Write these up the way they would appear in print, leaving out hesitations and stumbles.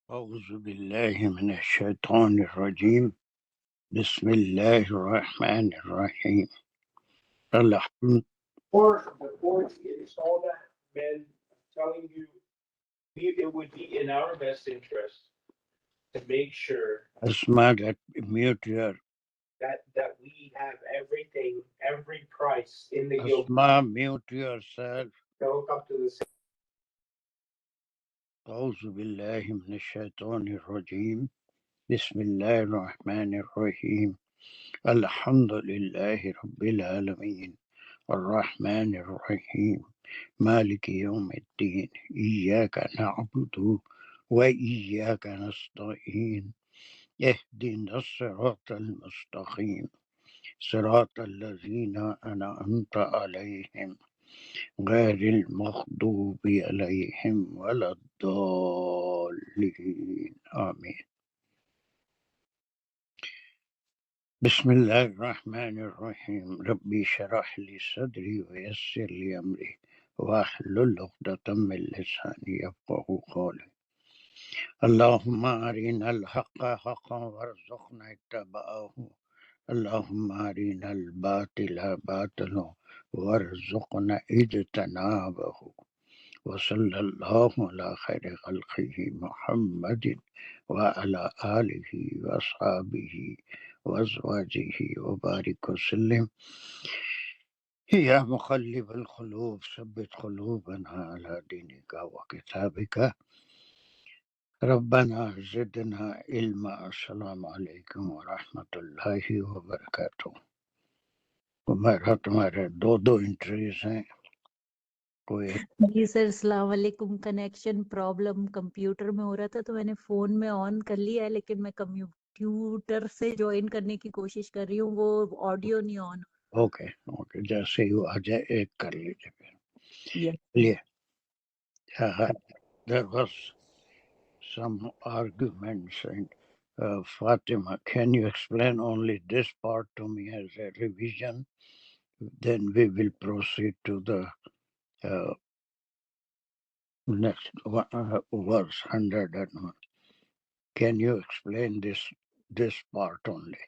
أعوذ بالله من الشيطان الرجيم بسم الله الرحمن الرحيم الحمد Before we install that, Ben, I'm telling you, it would be in our best interest to make sure Asma that mute your that we have everything, every price in the guild. Asma mute yourself. Don't come to the أعوذ بالله من الشيطان الرجيم بسم الله الرحمن الرحيم الحمد لله رب العالمين الرحمن الرحيم مالك يوم الدين إياك نعبد وإياك نستعين اهدنا الصراط المستقيم صراط الذين أنعمت عليهم غير المغضوب عليهم ولا الضالين آمين. بسم الله الرحمن الرحيم ربي اشرح لي صدري ويسر لي أمري واحلل عقدة من لساني يفقهوا قولي اللهم أرنا الحق حقا وارزقنا اتباعه اللهم أرنا الباطل باطلا وارزقنا اجتنابه وصلى الله على خير خلقه محمد وعلى آله وأصحابه وأزواجه وبارك وسلم يا مقلب القلوب ثبت قلوبنا على دينك وكتابك ربنا زدنا علما السلام علیکم ورحمۃ اللہ وبرکاتہ. تمہارے دو انٹریز ہیں. کوئی جی سر السلام علیکم. کنیکشن پرابلم کمپیوٹر میں ہو رہا تھا تو میں نے فون میں آن کر لیا ہے، لیکن میں کمپیوٹر سے جوائن کرنے کی کوشش کر رہی ہوں، وہ آڈیو نہیں آن. اوکے جیسے ہی آ جائے ایک کر لیجیے پھر. Yes. چلیے. There was some arguments and Fatima, can you explain only this part to me as a revision? Then we will proceed to the next verse 101. Can you explain this part only?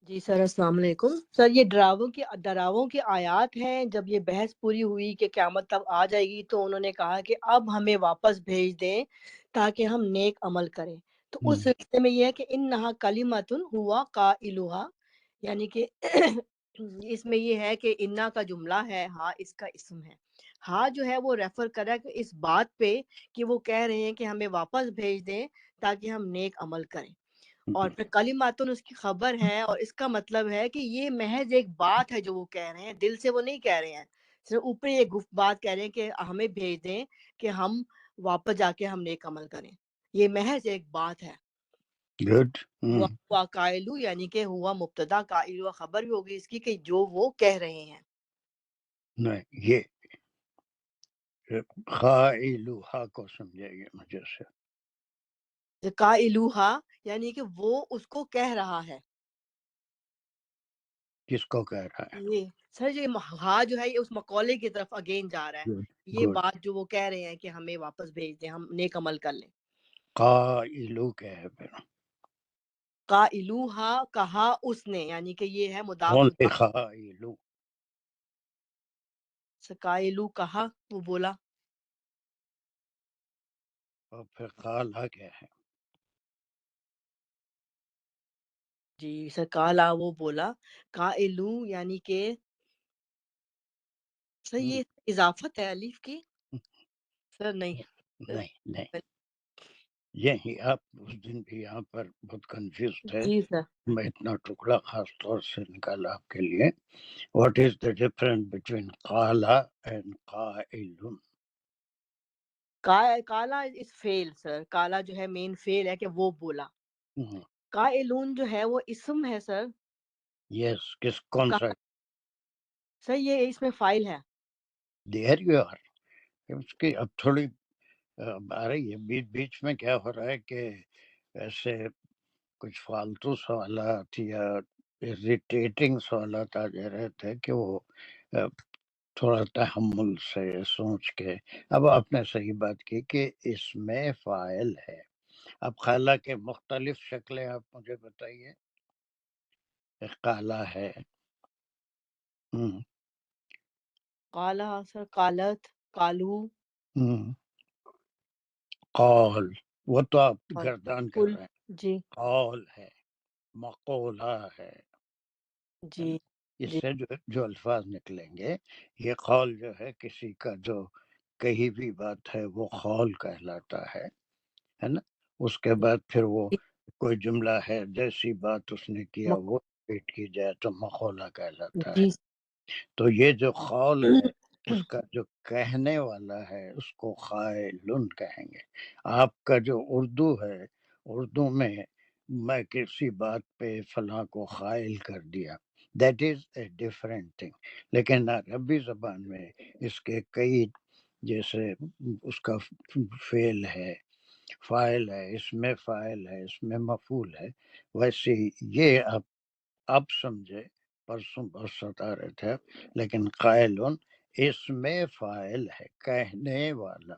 جی سر السلام علیکم. سر یہ ڈراووں کی آیات ہیں. جب یہ بحث پوری ہوئی کہ قیامت تب آ جائے گی تو انہوں نے کہا کہ اب ہمیں واپس بھیج دیں تاکہ ہم نیک عمل کریں. تو اس سلسلے میں یہ ہے کہ انہا کلمۃ ہوا قائلھا، یعنی کہ اس میں یہ ہے کہ انا کا جملہ ہے، ہاں اس کا اسم ہے. ہاں جو ہے وہ ریفر کر رہا ہے اس بات پہ کہ وہ کہہ رہے ہیں کہ ہمیں واپس بھیج دیں تاکہ ہم نیک عمل کریں. اور پھر کلماتن اس کی خبر ہے، اور اس کا مطلب ہے کہ یہ محض ایک بات ہے جو وہ کہہ رہے ہیں، دل سے وہ نہیں کہہ رہے ہیں، صرف اوپر یہ بات کہہ رہے ہیں کہ ہمیں بھیج دیں کہ ہم واپس جا کے ہم نیک عمل کریں. یہ محض ایک بات ہے. Good. ہوا قائلو یعنی کہ ہوا مبتدا، قائلو خبر بھی ہوگی اس کی کہ جو وہ کہہ رہے ہیں. نہیں، یہ قائلوہا کو سمجھائیے مجھے سے. قائلوہا یعنی کہ وہ اس کو کہہ رہا ہے. کس کو کہہ رہا ہے؟ یہ سر یہ ہاں جو ہے یہ اس مقولے کی طرف اگین جا رہا ہے. یہ بات جو وہ کہہ رہے ہیں کہ ہمیں واپس بھیج دیں، ہم نیک عمل کر لیں. قائلو کیا ہے پھر؟ قائلوہا کہا اس نے، یعنی کہ یہ ہے مضاف Only قائلو. قائلو کہا، وہ بولا. اور پھر قالا کیا ہے؟ جی سر قالا وہ بولا. قائلو یعنی کہ سر یہ اضافت ہے الف کی. سر نہیں یہی آپ اس دن بھی یہاں پر بہت کنفیوز تھے. جی سر. میں اتنا ٹکڑا خاص طور سے نکالا آپ کے لیے. What is the difference between قالا اینڈ قائل؟ کالا اس فیل سر، کالا جو ہے مین فیل ہے کہ وہ بولا. قائلون جو ہے وہ اسم ہے سر. یس کون سا؟ سر یہ اس میں فائل ہے. There you are. اس کی اب تھوڑی آ رہی ہے بیچ میں. کیا ہو رہا ہے کہ ایسے کچھ فالتو سوالات یا اریٹیٹنگ سوالات آ جا رہے تھے کہ وہ تھوڑا تحمل سے سوچ کے. اب آپ نے صحیح بات کی کہ اس میں فاعل ہے. اب خالہ کے مختلف شکلیں آپ مجھے بتائیے. ایک قالہ ہے. ہم، قالا سر، قالت، قالو، ہم، قول، وہ تو آپ اور گردان کر قل. رہے ہیں. جی قول ہے، مقولہ ہے. ہے جی نا؟ اس جی سے جو الفاظ نکلیں گے، یہ قول جو ہے کسی کا جو کہی بھی بات ہے وہ قول کہلاتا ہے نا. اس کے بعد پھر وہ جی کوئی جملہ ہے، جیسی بات اس نے کیا مق- وہ ریپیٹ کی جائے تو مقولہ کہلاتا ہے. جی تو یہ جو قول ہے اس کا جو کہنے والا ہے اس کو قائلن کہیں گے. آپ کا جو اردو ہے، اردو میں کسی بات پہ فلاں کو قائل کر دیا، that is a different thing. لیکن عربی زبان میں اس کے کئی، جیسے اس کا فعل ہے، فاعل ہے، اس میں فاعل ہے، اس میں مفعول ہے، ویسے یہ اب سمجھے. پرسوں بہت ستا رہے تھے، لیکن قائلن اس میں فاعل ہے، کہنے والا.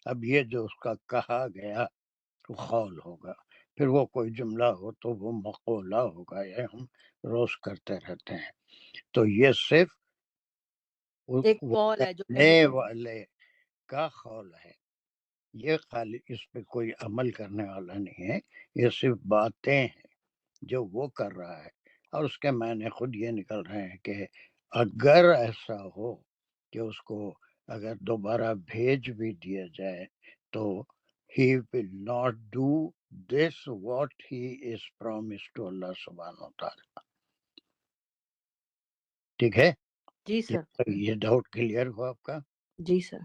اب یہ جو اس کا کہا گیا وہ قول ہوگا. پھر وہ کوئی جملہ ہو تو وہ مقولہ ہوگا. یہ ہم روز کرتے رہتے ہیں. تو یہ صرف ایک وہ قول ہے جو کہنے کہنے والے کا قول ہے. یہ خالی اس پہ کوئی عمل کرنے والا نہیں ہے، یہ صرف باتیں ہیں جو وہ کر رہا ہے. اور اس کے معنی خود یہ نکل رہے ہیں کہ اگر ایسا ہو کہ اس کو اگر دوبارہ بھیج بھی دیا جائے تو he will not do this what he is promised to Allah سبحانہ وتعالی. ٹھیک ہے؟ جی سر یہ ڈاؤٹ کلیئر ہوا آپ کا؟ جی سر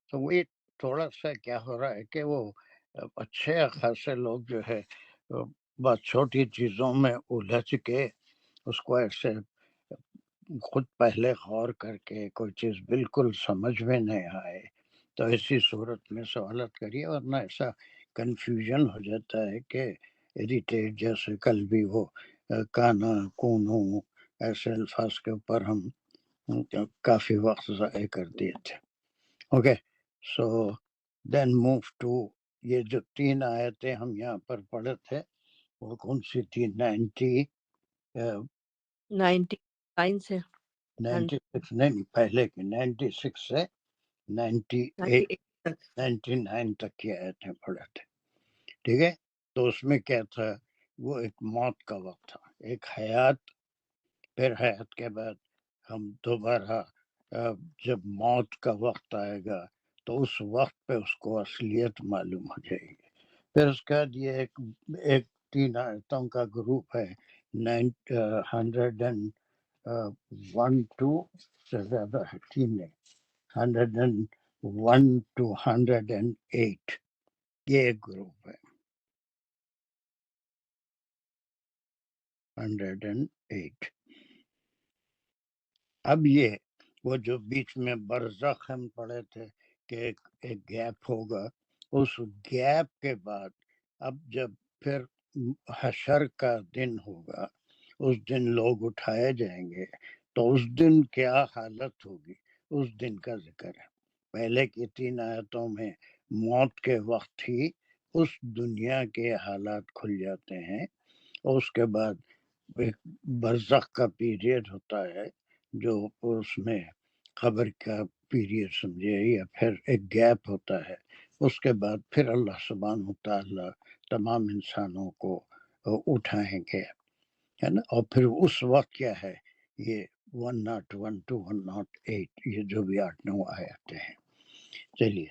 تو وہ تھوڑا سا کیا ہو رہا ہے کہ وہ اچھے خاصے لوگ جو ہے بس چھوٹی چیزوں میں الجھ کے اس کو ایسے خود پہلے غور کر کے کوئی چیز بالکل سمجھ میں نہیں آئے تو ایسی صورت میں سوالات کریے، ورنہ ایسا کنفیوژن ہو جاتا ہے کہ اریٹیٹ، جیسے کل بھی وہ کانا کونو ایسے الفاظ کے اوپر ہم کافی وقت ضائع کر دیے تھے. Okay, so then move to, یہ جو 3 آیتیں ہم یہاں پر پڑھے تھے وہ کون سی تھی؟ 99 سے 96 نہیں، پہلے کی 96 سے 98 98 تک. 99 تک کی آیتیں پڑھے تھے. ٹھیک ہے، تو اس میں کیا تھا؟ وہ ایک موت کا وقت تھا، ایک حیات، پھر حیات کے بعد ہم دوبارہ جب موت کا وقت آئے گا تو اس وقت پہ اس کو اصلیت معلوم ہو جائے گی. پھر اس کے بعد یہ ایک 3 آیتوں کا گروپ ہے، 101 ٹو سے زیادہ ہے، 3 نہیں، 101 ٹو 108، یہ ایک گروپ ہے. 108. اب یہ وہ جو بیچ میں برزخ ہم پڑھے تھے کہ ایک گیپ ہوگا، اس گیپ کے بعد اب جب پھر حشر کا دن ہوگا، اس دن لوگ اٹھائے جائیں گے، تو اس دن کیا حالت ہوگی اس دن کا ذکر ہے. پہلے کی 3 آیتوں میں موت کے وقت ہی اس دنیا کے حالات کھل جاتے ہیں، اور اس کے بعد ایک برزخ کا پیریڈ ہوتا ہے جو اس میں قبر کا پیریڈ سمجھے، یا پھر ایک گیپ ہوتا ہے. اس کے بعد پھر اللہ سبحانہ تعالیٰ تمام انسانوں کو اٹھائیں گے، ہے نا. اور پھر اس وقت کیا ہے، یہ 101 to 108، یہ جو بھی 8-9 آیتیں ہیں. چلیے،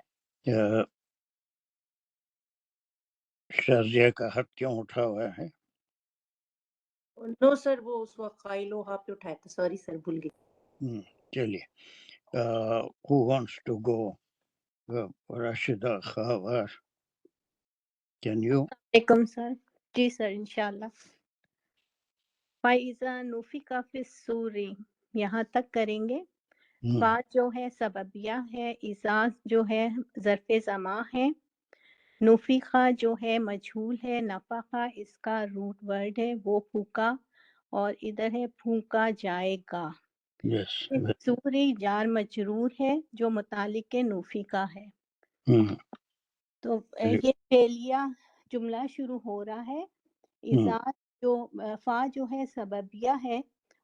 شازیہ کا ہاتھ کیوں اٹھا ہوا ہے؟ نو سر، وہ اس وقت قائلو ہاں پہ اٹھایا تھا، سوری سر بھول گئی. چلیے، who wants to go? Rashida Khawar, can you؟ علیکم سر. جی سر انشاءاللہ. فَإِذَا نُفِخَ فِي الصُّورِ، یہاں تک کریں گے. بات جو ہے سببیہ ہے، اذا جو ہے ظرف زمان ہے، نفخہ جو ہے مجہول ہے، نفخہ اس کا روٹ ورڈ ہے، وہ پھونکا، اور ادھر ہے پھونکا جائے گا. یس، سوری جار مجرور ہے جو متعلق نفخہ ہے. تو یہ فعلیہ جملہ شروع ہو رہا ہے. اذا جو فا جو ہے سببیہ ہے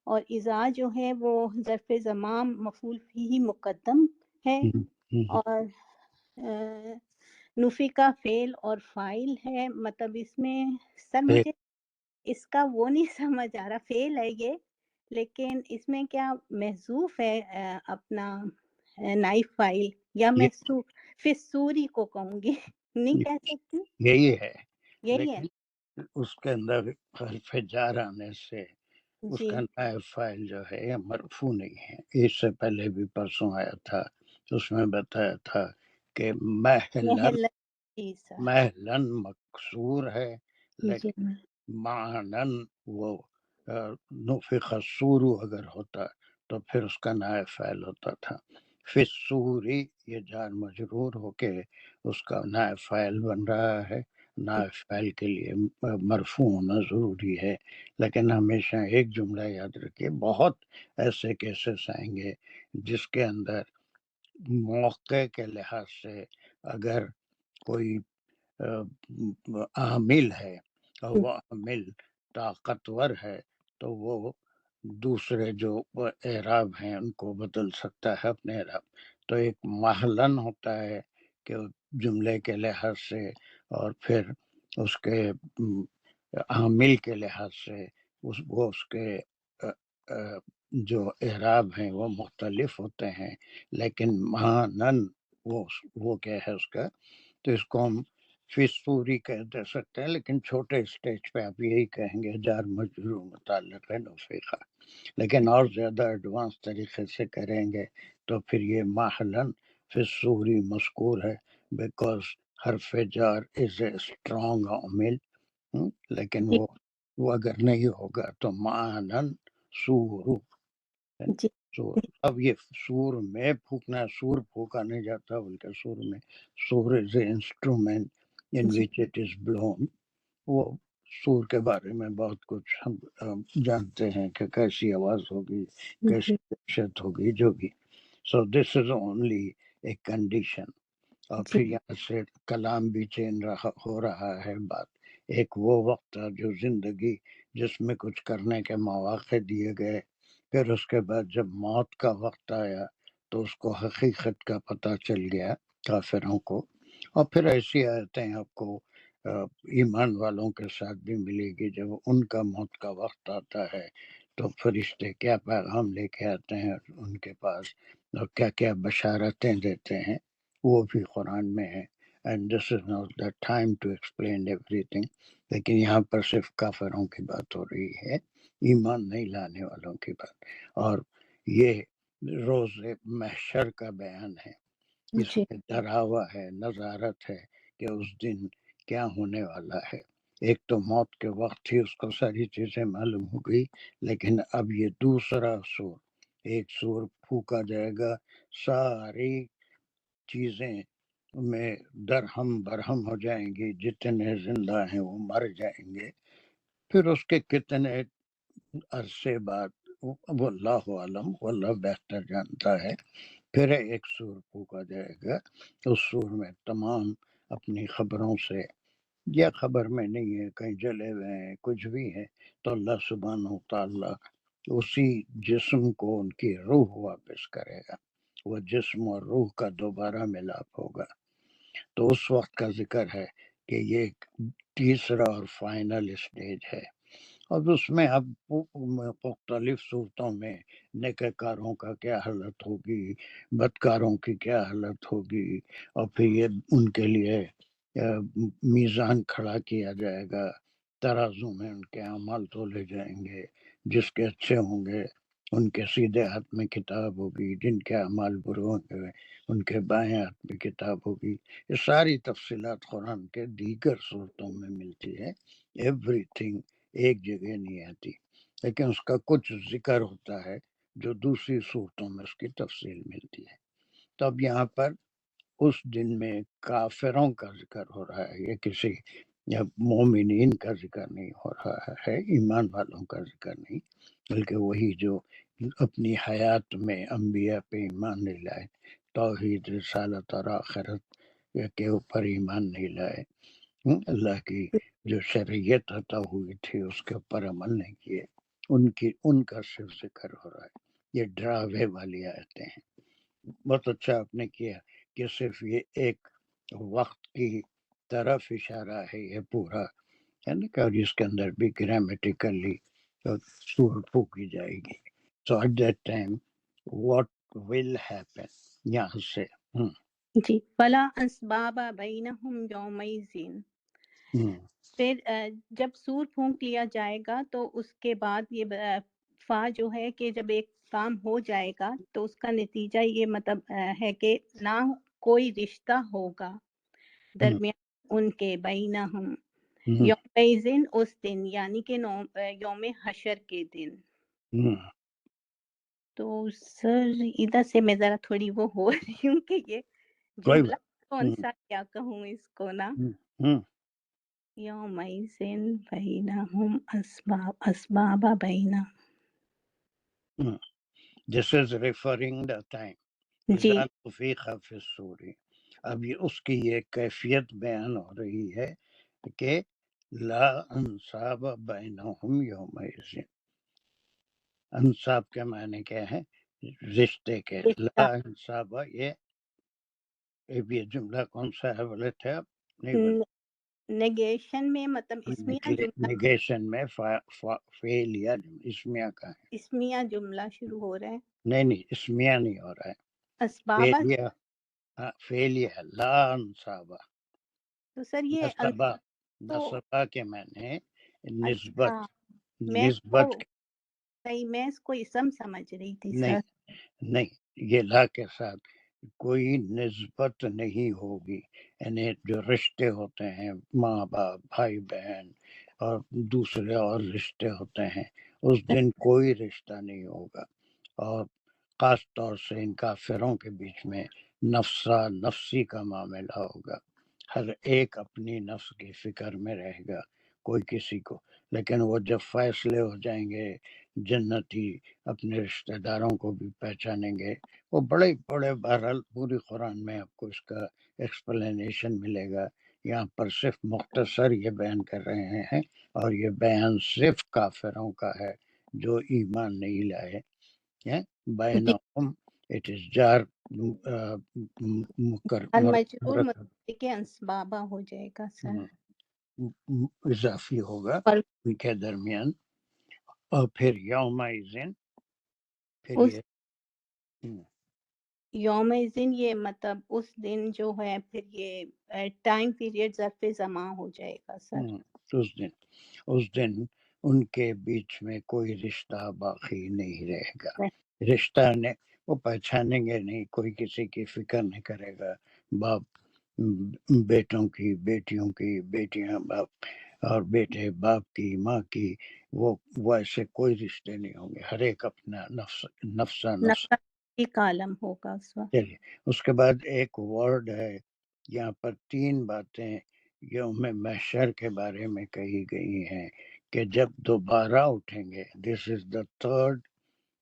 اور اذا جو ہے وہ ظرف زمان مفعول فیہ مقدم ہے اور نفی کا فعل اور فاعل ہے. مطلب اس میں سر مجھے اس کا وہ نہیں سمجھ آ رہا. فعل ہے یہ لیکن اس میں کیا محذوف ہے اپنا نائب فاعل یا میں فسوری کو کہوں گی نہیں کہہ سکتی. یہی ہے یہی ہے لیکن اس کے اندر حرف جار آنے سے اس جی کا نائب فاعل جو ہے یہ مرفوع نہیں ہے. اس سے پہلے بھی پرسوں آیا تھا اس میں بتایا تھا کہ محل. جی سر محلن مکسور ہے لیکن جی معنن وہ نفخ الصور اگر ہوتا تو پھر اس کا نائب فاعل ہوتا تھا. فی الصوری یہ جار مجرور ہو کے اس کا نائب فاعل بن رہا ہے. نائب فاعل کے لیے مرفوع ہونا ضروری ہے. لیکن ہمیشہ ایک جملہ یاد رکھیے بہت ایسے کیسز آئیں گے جس کے اندر موقع کے لحاظ سے اگر کوئی عامل ہے اور وہ عامل طاقتور ہے تو وہ دوسرے جو اعراب ہیں ان کو بدل سکتا ہے اپنے اعراب. تو ایک محلن ہوتا ہے کہ جملے کے لحاظ سے اور پھر اس کے عامل کے لحاظ سے وہ اس کے جو اعراب ہیں وہ مختلف ہوتے ہیں لیکن معنن وہ کیا ہے اس کا. تو اس کو ہم فسوری کہہ دے سکتے ہیں لیکن چھوٹے اسٹیج پہ آپ یہی کہیں گے جار مجرور متعلق ہے نفیخہ. لیکن اور زیادہ ایڈوانس طریقے سے کریں گے تو پھر یہ محلن فسوری مذکور ہے بیکاز حرف جار از اے اسٹرانگ عامل. لیکن وہ اگر نہیں ہوگا تو معنن سورو. جی اب یہ سور میں پھونکنا سور پھونکا نہیں جاتا بلکہ سور میں سور is a instrument in which it is blown. وہ سور کے بارے میں بہت کچھ ہم جانتے ہیں کہ کیسی آواز ہوگی کیسی دہشت ہوگی جو بھی. سو دس از اونلی اے کنڈیشن. اور پھر یہاں سے کلام بھی چینج ہو رہا ہے. بات ایک وہ وقت تھا جو زندگی جس میں کچھ کرنے کے مواقع دیے گئے. پھر اس کے بعد جب موت کا وقت آیا تو اس کو حقیقت کا پتہ چل گیا کافروں کو. اور پھر ایسی آیتیں آپ کو ایمان والوں کے ساتھ بھی ملے گی. جب ان کا موت کا وقت آتا ہے تو فرشتے کیا پیغام لے کے آتے ہیں ان کے پاس اور کیا کیا بشارتیں دیتے ہیں وہ بھی قرآن میں ہے. And this is not the time to explain ایوری تھنگ. لیکن یہاں پر صرف کافروں کی بات ہو رہی ہے ایمان نہیں لانے والوں کی بات. اور یہ روز محشر کا بیان ہے. اس میں ڈراوا ہے نظارت ہے کہ اس دن کیا ہونے والا ہے. ایک تو موت کے وقت ہی اس کو ساری چیزیں معلوم ہو گئی لیکن اب یہ دوسرا سور ایک سور پھونکا جائے گا ساری چیزیں میں درہم برہم ہو جائیں گی. جتنے زندہ ہیں وہ مر جائیں گے. پھر اس کے کتنے عرصے بعد وہ اللہ عالم واللہ بہتر جانتا ہے پھر ایک سور پھونکا جائے گا. اس سور میں تمام اپنی خبروں سے یا خبر میں نہیں ہے کہیں جلے ہوئے ہیں کچھ بھی ہے تو اللہ سبحانہ وتعالی اسی جسم کو ان کی روح واپس کرے گا. وہ جسم اور روح کا دوبارہ ملاپ ہوگا. تو اس وقت کا ذکر ہے کہ یہ تیسرا اور فائنل اسٹیج ہے. اور اس میں اب مختلف صورتوں میں نیککاروں کا کیا حالت ہوگی بدکاروں کی کیا حالت ہوگی. اور پھر یہ ان کے لیے میزان کھڑا کیا جائے گا. ترازو میں ان کے اعمال تولے جائیں گے. جس کے اچھے ہوں گے ان کے سیدھے ہاتھ میں کتاب ہوگی. جن کے اعمال برے ہوں گے ان کے بائیں ہاتھ میں کتاب ہوگی. یہ ساری تفصیلات قرآن کے دیگر صورتوں میں ملتی ہے. ایوری تھنگ ایک جگہ نہیں آتی لیکن اس کا کچھ ذکر ہوتا ہے جو دوسری صورتوں میں اس کی تفصیل ملتی ہے. تو اب یہاں پر اس دن میں کافروں کا ذکر ہو رہا ہے. یہ کسی مومنین کا ذکر نہیں ہو رہا ہے ایمان والوں کا ذکر نہیں بلکہ وہی جو اپنی حیات میں انبیاء پہ ایمان نہیں لائے توحید رسالت اور آخرت کے اوپر ایمان نہیں لائے، اللہ کی جو شریعت عطا ہوئی تھی اس کے اوپر عمل نہیں کیے، ان کا صرف ذکر ہو رہا ہے۔ یہ ڈراوے والی آیتیں ہیں۔ بہت اچھا آپ نے کیا کہ صرف یہ ایک وقت کی طرف اشارہ ہے یہ پورا، ہے نا، کہ اور اس کے اندر بھی گرامیٹیکلی سور پھونکی جائے گی۔ So at that time what will happen, یہاں سے جی فلا اسباب بینہم یومئذ، پھر جب سور پھونک لیا جائے گا تو اس کے بعد یہ فا جو ہے کہ جب ایک کام ہو جائے گا تو اس کا نتیجہ یہ مطلب ہے کہ نہ کوئی رشتہ ہوگا درمیان ان کے بینہم یومئذ اس دن، یعنی کہ یوم حشر کے دن۔ تو سر ادھر سے میں ذرا تھوڑی وہ ہو رہی ہوں کہ یہ کوئی جملہ کون سا کیا کہوں اس کو نا، یومئذ بینہم اسباب بینہ، دس از ریفرنگ دا ٹائم جی اذا نفخ فی الصور۔ اب یہ اس کی یہ کیفیت بیان ہو رہی ہے کہ لا انصاب بینہم یومئذ، انصاب کے معنی کیا ہے؟ رشتے کے۔ لا انصاب، یہ جملہ کون سا ہے بولے تھے آپ؟ نہیں بولے، نیگیشن میں مطلب اسمیہ جملہ، نیگیشن میں فعلیہ اسمیہ کا ہے۔ اسمیہ جملہ شروع ہو رہا ہے، نہیں اسمیہ نہیں ہو رہا ہے، اسبابہ، فعلیہ ہے، لا انصابہ، تو سر یہ نصبہ، تو نصبہ کے معنی نسبت، اچھا میں اس کو نسبت صحیح، میں اس کو اسم سمجھ رہی تھی نہیں، سر۔ نہیں، یہ لا کے ساتھ کوئی نسبت نہیں ہوگی، یعنی جو رشتے ہوتے ہیں ماں باپ بھائی بہن اور دوسرے اور رشتے ہوتے ہیں، اس دن کوئی رشتہ نہیں ہوگا، اور خاص طور سے ان کافروں کے بیچ میں نفسا نفسی کا معاملہ ہوگا، ہر ایک اپنی نفس کی فکر میں رہے گا، کوئی کسی کو، لیکن وہ جب فیصلے ہو جائیں گے جنتی اپنے رشتہ داروں کو بھی پہچانیں گے، وہ بڑے بڑے، بہرحال پوری قرآن میں آپ کو اس کا ایکسپلینیشن ملے گا، یہاں پر صرف مختصر یہ بیان کر رہے ہیں، اور یہ بیان صرف کافروں کا ہے جو ایمان نہیں لائے ہیں۔ بینہم اٹ از جار المجرور مرتب متعلق اسبابہ ہو جائے گا سر، اضافی ہوگا اور ان کے درمیان، اور پھر یومئذ، پھر اس یہ یوم دن یہ مطلب اس دن جو ہے پھر یہ ٹائم پیریڈ ظرف زمان ہو جائے گا سر۔ اس دن ان کے بیچ میں کوئی رشتہ باقی نہیں رہے گا، رشتہ نے وہ پہچانیں گے نہیں، کوئی کسی کی فکر نہیں کرے گا، باپ بیٹوں کی، بیٹیوں کی، بیٹیاں باپ، اور بیٹے باپ کی، ماں کی، وہ ایسے کوئی رشتے نہیں ہوں گے، ہر ایک اپنا نفسا نفس۔ ایک عالم ہوگا اس وقت۔ چلیے، اس کے بعد ایک ورڈ ہے یہاں پر، 3 باتیں یوم محشر کے بارے میں کہی گئی ہیں کہ جب دوبارہ اٹھیں گے، دس از دا 3rd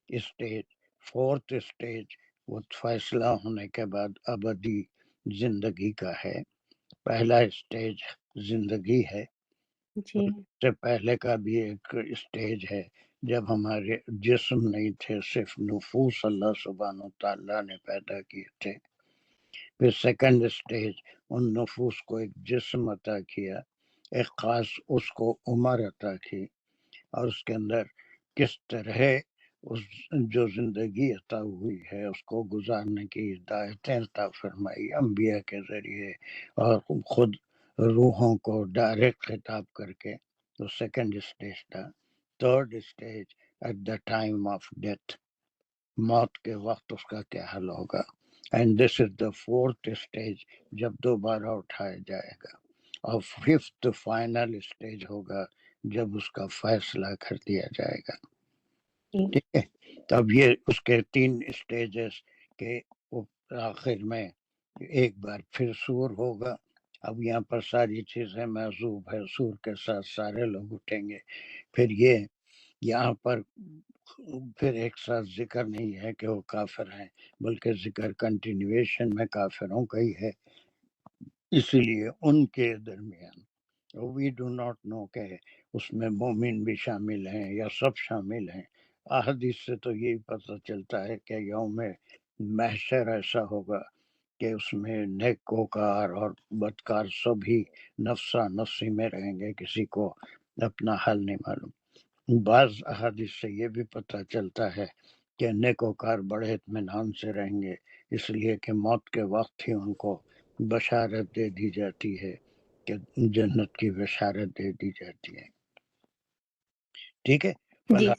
اسٹیج، 4th اسٹیج، وہ فیصلہ ہونے کے بعد ابدی زندگی کا ہے۔ پہلا اسٹیج زندگی ہے، جی اس سے پہلے کا بھی ایک اسٹیج ہے جب ہمارے جسم نہیں تھے، صرف نفوس اللہ سبحانہ تعالیٰ نے پیدا کیے تھے۔ پھر سیکنڈ اسٹیج، ان نفوس کو ایک جسم عطا کیا، ایک خاص اس کو عمر عطا کی، اور اس کے اندر کس طرح اس جو زندگی عطا ہوئی ہے اس کو گزارنے کی ہدایتیں عطا فرمائی انبیاء کے ذریعے، اور خود روحوں کو ڈائریکٹ خطاب کر کے، تو سیکنڈ اسٹیج تھا۔ 3rd stage, at the time of death, موت کے وقت اس کا کیا حل ہوگا، and this is the 4th stage, جب دوبارہ اٹھایا جائے گا، اور 5th فائنل اسٹیج ہوگا جب اس کا فیصلہ کر دیا جائے گا۔ ٹھیک ہے، تو اب یہ اس کے 3 اسٹیجز کے آخر میں ایک بار پھر سور ہوگا۔ اب یہاں پر ساری چیزیں محذوب ہے، سور کے ساتھ سارے لوگ اٹھیں گے۔ پھر یہ یہاں پر پھر ایک ساتھ ذکر نہیں ہے کہ وہ کافر ہیں، بلکہ ذکر کنٹینویشن میں کافروں کا ہی ہے، اسی لیے ان کے درمیان وی ڈو ناٹ نو کہ اس میں مومن بھی شامل ہیں یا سب شامل ہیں. احادیث سے تو یہی پتہ چلتا ہے کہ یوم محشر ایسا ہوگا کہ اس میں نیکوکار اور بدکار سبھی نفسا نفسی میں رہیں گے، کسی کو اپنا حل نہیں معلوم. بعض احادیث سے یہ بھی پتہ چلتا ہے کہ نیکوکار بڑے اطمینان سے رہیں گے، اس لیے کہ موت کے وقت ہی ان کو بشارت دے دی جاتی ہے کہ جنت کی بشارت دے دی جاتی ہے. ٹھیک ہے. جی فلا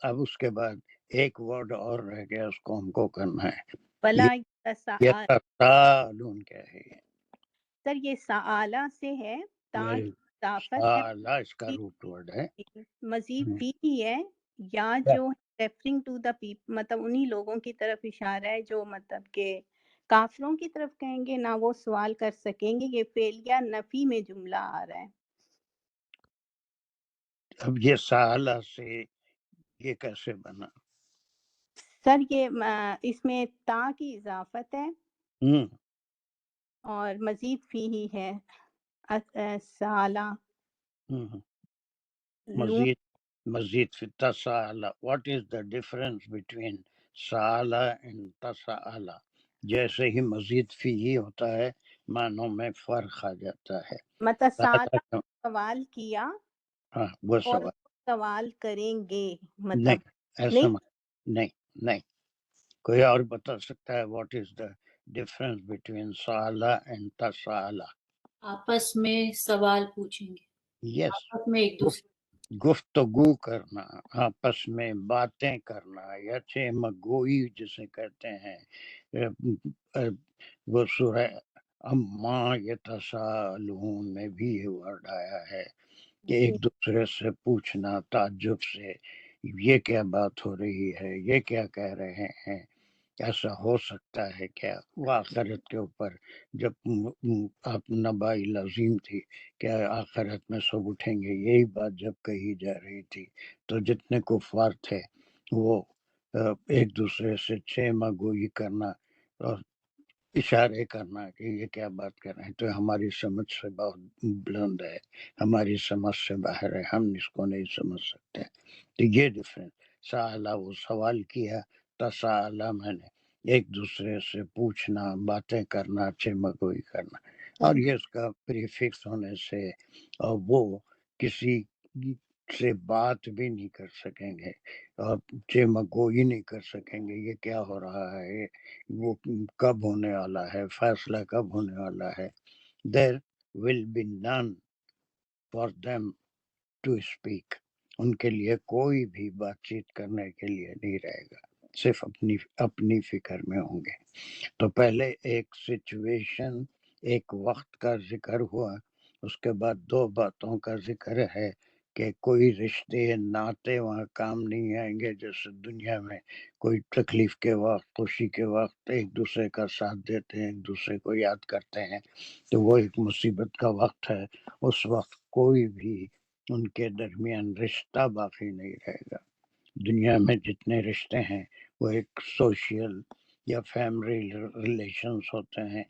اب اس کے بعد ایک ورڈ اور رہ گیا، اس کو ہم کو کرنا ہے. فلا یہ یتساءل تساءلون کیا ہے؟ سر یہ سآلہ سے ہے، تا یہ کی اضافت ہے، سالہ اس کا مزید روٹ ورڈ ہے. مزید فی ہی ہے، یا جو ریفرنگ ٹو دا مطلب انہی لوگوں کی طرف اشارہ ہے جو مطلب کہ کافروں کی طرف کہیں گے نہ وہ سوال کر سکیں گے. یہ فعل یا نفی میں جملہ آ رہا ہے. اب یہ سالہ سے یہ کیسے بنا؟ سر یہ اس میں تا کی اضافت ہے ہوں اور مزید فی ہی ہے، سالہ ہوں لون. مزید فی تسالہ. What is the difference between سالہ اینڈ تسالہ؟ جیسے ہی مزید فی ہی ہوتا ہے معنوں میں فرق آ جاتا ہے. مطلب سالہ سالہ سوال کیا ہاں وہ اور سوال سوال کریں گے، مطلب نہیں ایسا نہیں. نہیں نہیں. کوئی اور بتا سکتا ہے what is the difference between سالہ اینڈ تسالہ؟ آپس میں سوال پوچھیں گے، یس، آپس میں ایک دوسرے گفتگو کرنا، آپس میں باتیں کرنا یا چمگوئی جسے کہتے ہیں. وہ سورہ اما یتساءلون میں بھی یہ ورڈ آیا ہے کہ ایک دوسرے سے پوچھنا تعجب سے، یہ کیا بات ہو رہی ہے، یہ کیا کہہ رہے ہیں، ایسا ہو سکتا ہے کیا؟ وہ آخرت کے اوپر جب آپ نبائی لازم تھی کہ آخرت میں سب اٹھیں گے، یہی بات جب کہی جا رہی تھی تو جتنے کفار تھے وہ ایک دوسرے سے چیمہ گوئی کرنا اور اشارے کرنا کہ یہ کیا بات کر رہے ہیں، تو ہماری سمجھ سے بہت بلند ہے، ہماری سمجھ سے باہر ہے، ہم اس کو نہیں سمجھ سکتے. تو یہ ڈفرینس. سالہ وہ سوال کیا، تسالہ میں نے ایک دوسرے سے پوچھنا، باتیں کرنا، چمگوئی کرنا. اور یہ اس کا پریفکس ہونے سے اور وہ کسی سے بات بھی نہیں کر سکیں گے اور چمگوئی نہیں کر سکیں گے، یہ کیا ہو رہا ہے، وہ کب ہونے والا ہے، فیصلہ کب ہونے والا ہے. There will be none for them to speak. ان کے لیے کوئی بھی بات چیت کرنے کے لیے نہیں رہے گا، صرف اپنی فکر میں ہوں گے. تو پہلے ایک سچویشن، ایک وقت کا ذکر ہوا، اس کے بعد دو باتوں کا ذکر ہے کہ کوئی رشتے ناطے وہاں کام نہیں آئیں گے. جیسے دنیا میں کوئی تکلیف کے وقت، خوشی کے وقت ایک دوسرے کا ساتھ دیتے ہیں، ایک دوسرے کو یاد کرتے ہیں، تو وہ ایک مصیبت کا وقت ہے. اس وقت کوئی بھی ان کے درمیان رشتہ باقی نہیں رہے گا. دنیا میں جتنے رشتے ہیں وہ ایک سوشل یا فیملی ریلیشنز ہوتے ہیں،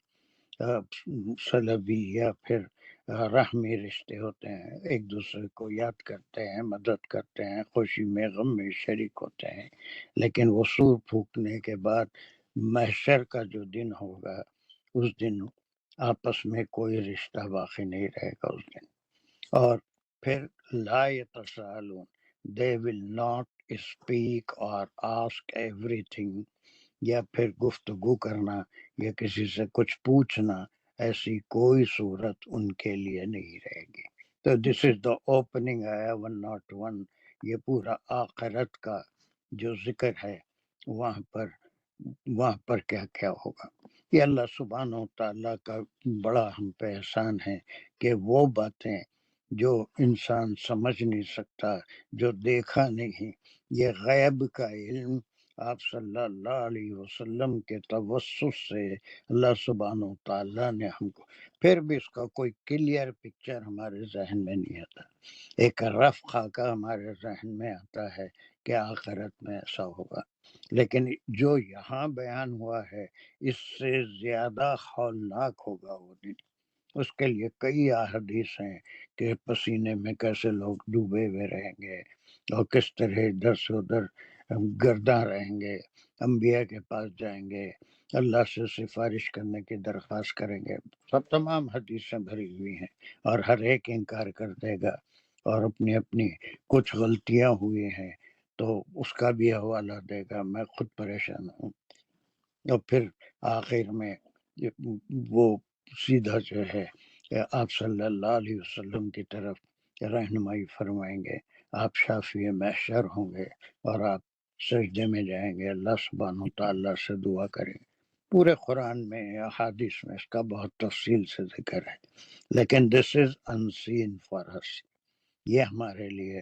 سلبی یا پھر رحمی رشتے ہوتے ہیں، ایک دوسرے کو یاد کرتے ہیں، مدد کرتے ہیں، خوشی میں غم میں شریک ہوتے ہیں. لیکن وہ سور پھونکنے کے بعد محشر کا جو دن ہوگا، اس دن آپس میں کوئی رشتہ باقی نہیں رہے گا اس دن. اور پھر لا یتساءلون، they will not speak or ask everything، یا پھر گفتگو کرنا یا کسی سے کچھ پوچھنا، ایسی کوئی صورت ان کے لیے نہیں رہے گی. تو دس از دا اوپننگ آیا 101. یہ پورا آخرت کا جو ذکر ہے وہاں پر کیا کیا ہوگا. یہ اللہ سبحانہ و تعالیٰ کا بڑا ہم پہ احسان ہے کہ وہ باتیں جو انسان سمجھ نہیں سکتا، جو دیکھا نہیں، یہ غیب کا علم آپ صلی اللہ علیہ وسلم کے توسط سے اللہ سبحانہ و تعالیٰ نے ہم کو، پھر بھی اس کا کوئی کلیئر پکچر ہمارے ذہن میں نہیں آتا. ایک رف خاکہ ہمارے ذہن میں آتا ہے کہ آخرت میں ایسا ہوگا، لیکن جو یہاں بیان ہوا ہے اس سے زیادہ ہولناک ہوگا وہ دن. اس کے لیے کئی احادیث ہیں کہ پسینے میں کیسے لوگ ڈوبے ہوئے رہیں گے اور کس طرح ادھر سے ادھر گرداں رہیں گے، انبیاء کے پاس جائیں گے، اللہ سے سفارش کرنے کی درخواست کریں گے، سب تمام حدیثیں بھری ہوئی ہیں، اور ہر ایک انکار کر دے گا اور اپنی اپنی کچھ غلطیاں ہوئی ہیں تو اس کا بھی حوالہ دے گا، میں خود پریشان ہوں۔ اور پھر آخر میں وہ سیدھا جو ہے آپ صلی اللہ علیہ وسلم کی طرف رہنمائی فرمائیں گے، آپ شافی محشر ہوں گے اور آپ سجدے میں جائیں گے، اللہ سبحانہ و تعالیٰ سے دعا کریں گے۔ پورے قرآن میں احادیث میں اس کا بہت تفصیل سے ذکر ہے، لیکن دس از unseen for us، یہ ہمارے لیے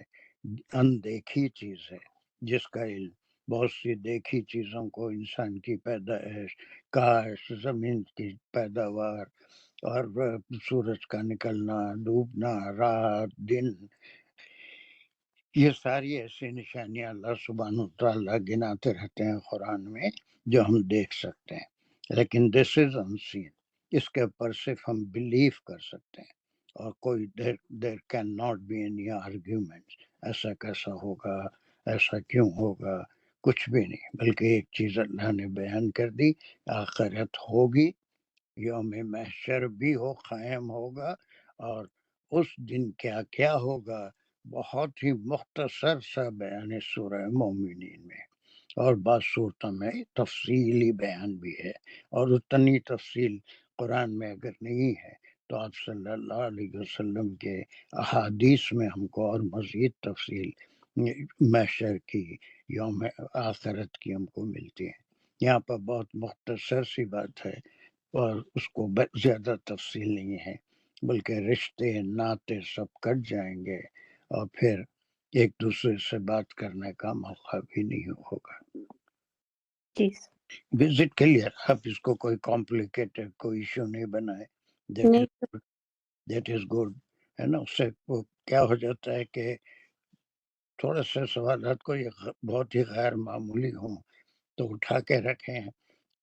اندیکھی چیز ہے جس کا علم بہت سی دیکھی چیزوں کو، انسان کی پیدائش، کاشت، زمین کی پیداوار اور سورج کا نکلنا، ڈوبنا، رات دن، یہ ساری ایسی نشانیاں اللہ سبحانہ و تعالیٰ گناتے رہتے ہیں قرآن میں جو ہم دیکھ سکتے ہیں، لیکن دس از unseen، اس کے اوپر صرف ہم بلیو کر سکتے ہیں، اور کوئی there can not be any argument, ایسا کیسا ہوگا، ایسا کیوں ہوگا، کچھ بھی نہیں، بلکہ ایک چیز اللہ نے بیان کر دی، آخرت ہوگی، یوم محشر بھی قائم ہوگا، اور اس دن کیا کیا ہوگا بہت ہی مختصر سا بیان ہے سورہ مومنین میں، اور بعض صورتوں میں تفصیلی بیان بھی ہے، اور اتنی تفصیل قرآن میں اگر نہیں ہے تو آپ صلی اللہ علیہ وسلم کے احادیث میں ہم کو اور مزید تفصیل محشر کی، یوم آخرت کی ہم کو ملتی ہے۔ یہاں پر بہت مختصر سی بات ہے اور اس کو زیادہ تفصیل نہیں ہے، بلکہ رشتے ناطے سب کٹ جائیں گے اور پھر ایک دوسرے سے بات کرنے کا موقع بھی نہیں ہوگا۔ جی وزٹ کلیئر، آپ اس کو کوئی کمپلیکیٹڈ کوئی ایشو نہیں بنائے، نہیں دیٹ از گڈ، ہے نا۔ اس سے وہ کیا ہو جاتا ہے کہ تھوڑا سا سوالات کو یہ بہت ہی غیر معمولی ہوں تو اٹھا کے رکھیں،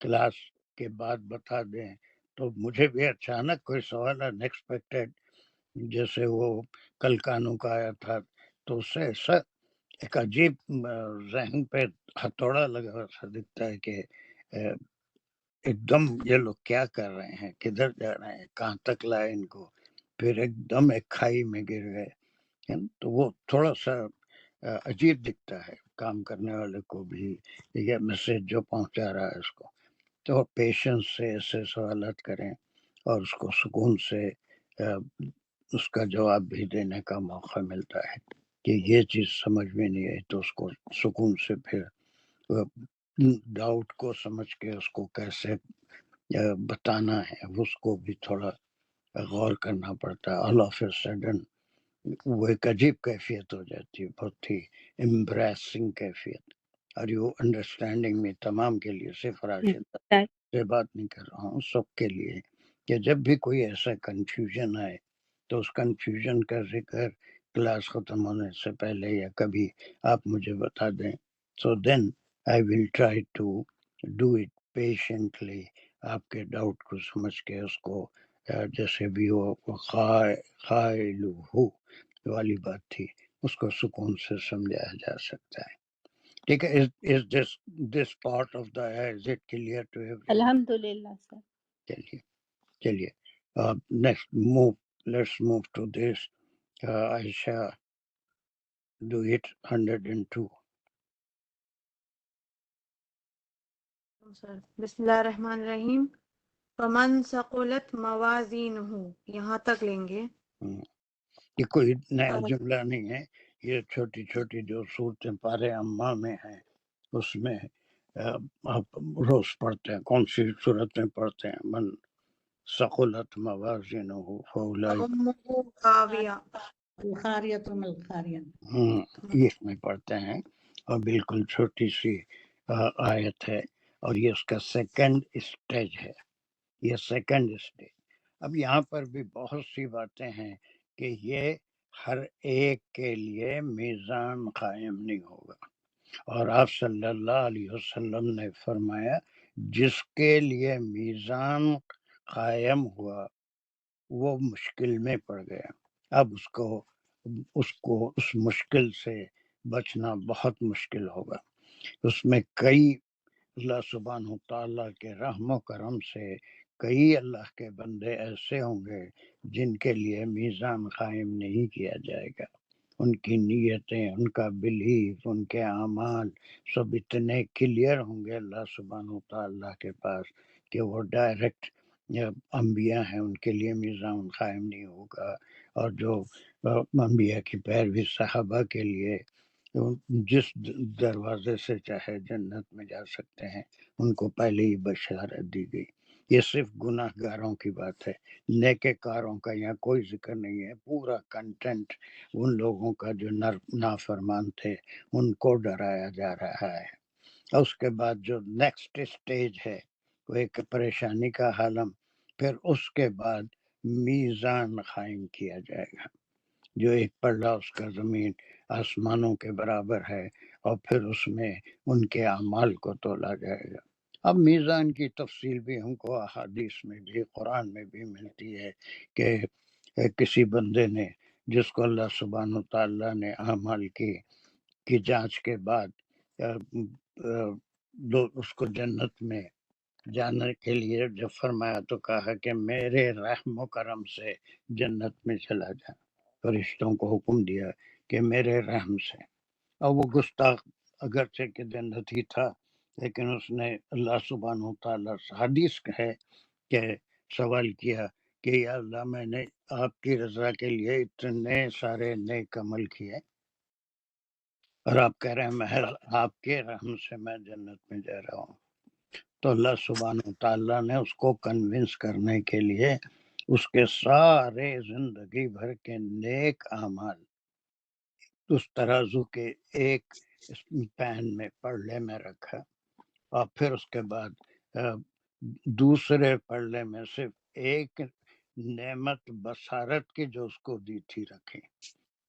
کلاس کے بعد بتا دیں، تو مجھے بھی اچانک کوئی سوال انیکسپیکٹڈ، جیسے وہ کل کانوں کا آیا تھا، تو اس سے ایسا ایک عجیب ذہن پہ ہتھوڑا لگا سا دکھتا ہے کہ ایک دم یہ لوگ کیا کر رہے ہیں، کدھر جا رہے ہیں، کہاں تک لائے ان کو، پھر ایک دم ایک کھائی میں گر گئے، تو وہ تھوڑا سا عجیب دکھتا ہے کام کرنے والے کو بھی، یہ میسج جو پہنچا رہا ہے اس کو، تو پیشنس سے ایسے سوالات کریں اور اس کو سکون سے اس کا جواب بھی دینے کا موقع ملتا ہے کہ یہ چیز سمجھ میں نہیں آئی تو اس کو سکون سے پھر ڈاؤٹ کو سمجھ کے اس کو کیسے بتانا ہے، اس کو بھی تھوڑا غور کرنا پڑتا ہے۔ آل آف اے سڈن وہ ایک عجیب کیفیت ہو جاتی ہے، بہت ہی امبریسنگ کیفیت۔ آر یو انڈرسٹینڈنگ میں؟ تمام کے لیے، صرف راشد سے بات نہیں کر رہا ہوں، سب کے لیے، کہ جب بھی کوئی ایسا کنفیوژن آئے تو اس کنفیوژن کا ذکر کلاس ختم ہونے سے پہلے یا کبھی آپ مجھے بتا دیں، so then I will try to do it patiently, آپ کے ڈاؤٹ کو سمجھ کے اس کو جیسے بھی وہ خائل ہو والی بات تھی، اس کو سکون سے سمجھایا جا سکتا ہے۔ ٹھیک ہے، is this part of the is it clear to everyone؟ الحمدللہ سر۔ چلیے next let's move to this. Aisha, do it 102. سر بسم اللہ الرحمن الرحیم۔ فمن ثقلت موازینہ، یہاں تک لیں گے۔ یہ کوئی نیا جملہ نہیں ہے، یہ چھوٹی چھوٹی جو صورتیں پارے اما میں ہیں اس میں آپ روز پڑھتے ہیں، کون سی صورتیں پڑھتے ہیں؟ من ثقلت موازینہ فاولئک، فأمہ ہاویہ، الخاریۃ من الخاریہ، یہ اس میں پڑھتے ہیں، اور بالکل چھوٹی سی آیت ہے، اور یہ اس کا سیکنڈ اسٹیج ہے، یہ سیکنڈ اسٹیج۔ اب یہاں پر بھی بہت سی باتیں ہیں کہ یہ ہر ایک کے لیے میزان قائم نہیں ہوگا، اور آپ صلی اللہ علیہ وسلم نے فرمایا جس کے لیے میزان قائم ہوا وہ مشکل میں پڑ گیا. اب اس کو اس مشکل سے بچنا بہت مشکل ہوگا. اس میں کئی اللہ سبحانہ و تعالیٰ کے رحم و کرم سے کئی اللہ کے بندے ایسے ہوں گے جن کے لیے میزان قائم نہیں کیا جائے گا. ان کی نیتیں، ان کا بلیف، ان کے اعمال سب اتنے کلیئر ہوں گے اللہ سبحانہ و تعالیٰ کے پاس کہ وہ ڈائریکٹ انبیاء ہیں، ان کے لیے میزان قائم نہیں ہوگا. اور جو انبیاء کی پیروی صحابہ کے لیے جس دروازے سے چاہے جنت میں جا سکتے ہیں، ان کو پہلے ہی بشارت دی گئی. یہ صرف گناہ گاروں کی بات ہے، نیکے کاروں کا یہاں کوئی ذکر نہیں ہے. پورا کنٹینٹ ان لوگوں کا جو نافرمان تھے ان کو ڈرایا جا رہا ہے. اس کے بعد جو نیکسٹ اسٹیج ہے وہ ایک پریشانی کا عالم، پھر اس کے بعد میزان قائم کیا جائے گا جو ایک پلڑا اس کا زمین آسمانوں کے برابر ہے، اور پھر اس میں ان کے اعمال کو تولا جائے گا. اب میزان کی تفصیل بھی ہم کو احادیث میں بھی قرآن میں بھی ملتی ہے کہ کسی بندے نے جس کو اللہ سبحانہ تعالیٰ نے اعمال کی جانچ کے بعد اس کو جنت میں جانے کے لیے جب فرمایا تو کہا کہ میرے رحم و کرم سے جنت میں چلا جا. فرشتوں کو حکم دیا کہ میرے رحم سے. اور وہ گستاخ اگرچہ کہ جنت ہی تھا، لیکن اس نے اللہ سبحانہ تعالیٰ حدیث ہے کہ سوال کیا کہ یا اللہ میں نے آپ کی رضا کے لیے اتنے سارے نیک عمل کیے اور آپ کہہ رہے ہیں محض آپ کے رحم سے میں جنت میں جا رہا ہوں. تو اللہ سبحانہ تعالیٰ نے اس کو کنونس کرنے کے لیے اس کے سارے زندگی بھر کے نیک اعمال اس ترازو کے ایک پین میں پلڑے میں رکھا، اور پھر اس کے بعد دوسرے پلڑے میں صرف ایک نعمت بصارت کی جو اس کو دی تھی رکھی.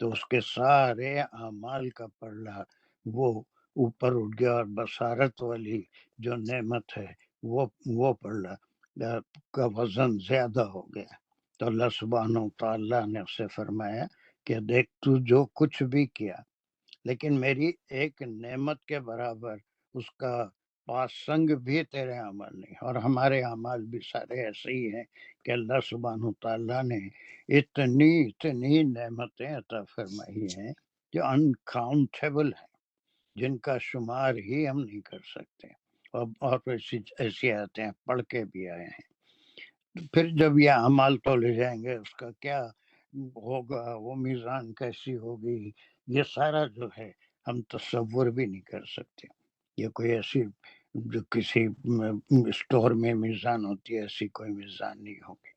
تو اس کے سارے اعمال کا پلڑا وہ اوپر اٹھ گیا، اور بصارت والی جو نعمت ہے وہ پلڑا کا وزن زیادہ ہو گیا. تو اللہ سبحانہ تعالیٰ نے اسے فرمایا کہ دیکھ تو جو کچھ بھی کیا، لیکن میری ایک نعمت کے برابر اس کا پاسنگ بھی تیرے عمل نہیں. اور ہمارے اعمال بھی سارے ایسے ہی ہیں کہ اللہ سبحانہ تعالیٰ نے اتنی نعمتیں عطا فرمائی ہیں جو انکاؤنٹیبل ہیں، جن کا شمار ہی ہم نہیں کر سکتے. اور ایسی آتے ہیں پڑھ کے بھی آئے ہیں. پھر جب یہ اعمال تولے جائیں گے اس کا کیا ہوگا، وہ میزان کیسی ہوگی، یہ سارا جو ہے ہم تصور بھی نہیں کر سکتے. یہ کوئی ایسی جو کسی اسٹور میں میزان ہوتی ہے ایسی کوئی میزان نہیں ہوگی.